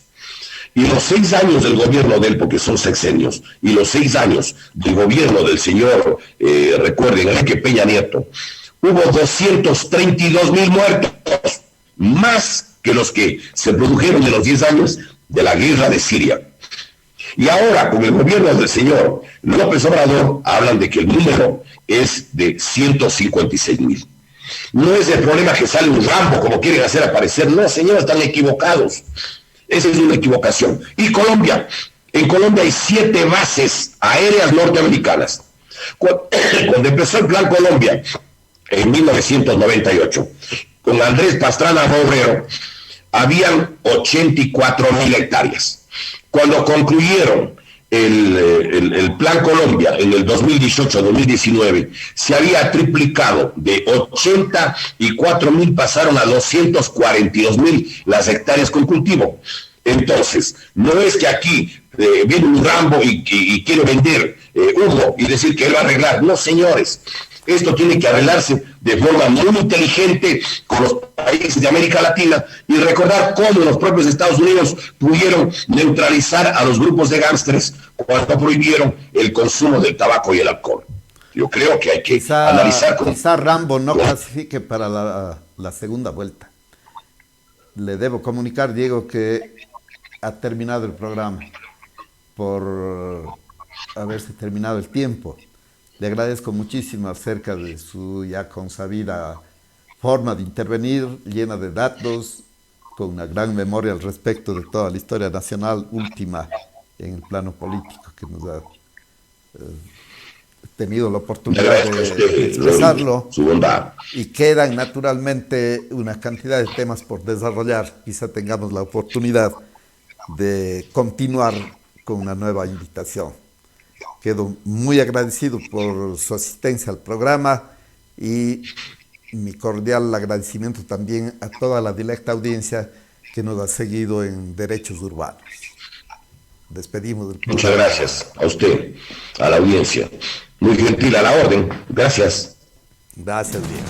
Y los 6 años del gobierno de él, porque son sexenios, y los 6 años del gobierno del señor, recuerden, Enrique Peña Nieto, hubo 232,000 muertos, más que los que se produjeron en los 10 años de la guerra de Siria. Y ahora, con el gobierno del señor López Obrador, hablan de que el número es de 156,000. No es el problema que sale un Rambo, como quieren hacer aparecer. No, señores, están equivocados. Esa es una equivocación. Y Colombia. En Colombia hay 7 bases aéreas norteamericanas. Cuando empezó el Plan Colombia, en 1998, con Andrés Pastrana Borrero, habían 84,000 hectáreas. Cuando concluyeron el Plan Colombia en el 2018-2019, se había triplicado. De 84,000 pasaron a 242,000 las hectáreas con cultivo. Entonces, no es que aquí viene un Rambo y quiere vender humo y decir que él va a arreglar. No, señores. Esto tiene que arreglarse de forma muy inteligente con los países de América Latina y recordar cómo los propios Estados Unidos pudieron neutralizar a los grupos de gángsters cuando prohibieron el consumo del tabaco y el alcohol. Yo creo que hay que analizar... Quizá Rambo no clasifique para la segunda vuelta. Le debo comunicar, Diego, que ha terminado el programa por haberse terminado el tiempo. Le agradezco muchísimo acerca de su ya consabida forma de intervenir, llena de datos, con una gran memoria al respecto de toda la historia nacional última en el plano político, que nos ha tenido la oportunidad de expresarlo. Su bondad. Y quedan naturalmente una cantidad de temas por desarrollar. Quizá tengamos la oportunidad de continuar con una nueva invitación. Quedo muy agradecido por su asistencia al programa y mi cordial agradecimiento también a toda la directa audiencia que nos ha seguido en Derechos Urbanos. Despedimos del programa. Muchas gracias a usted, a la audiencia. Muy gentil, a la orden. Gracias. Gracias, Diego.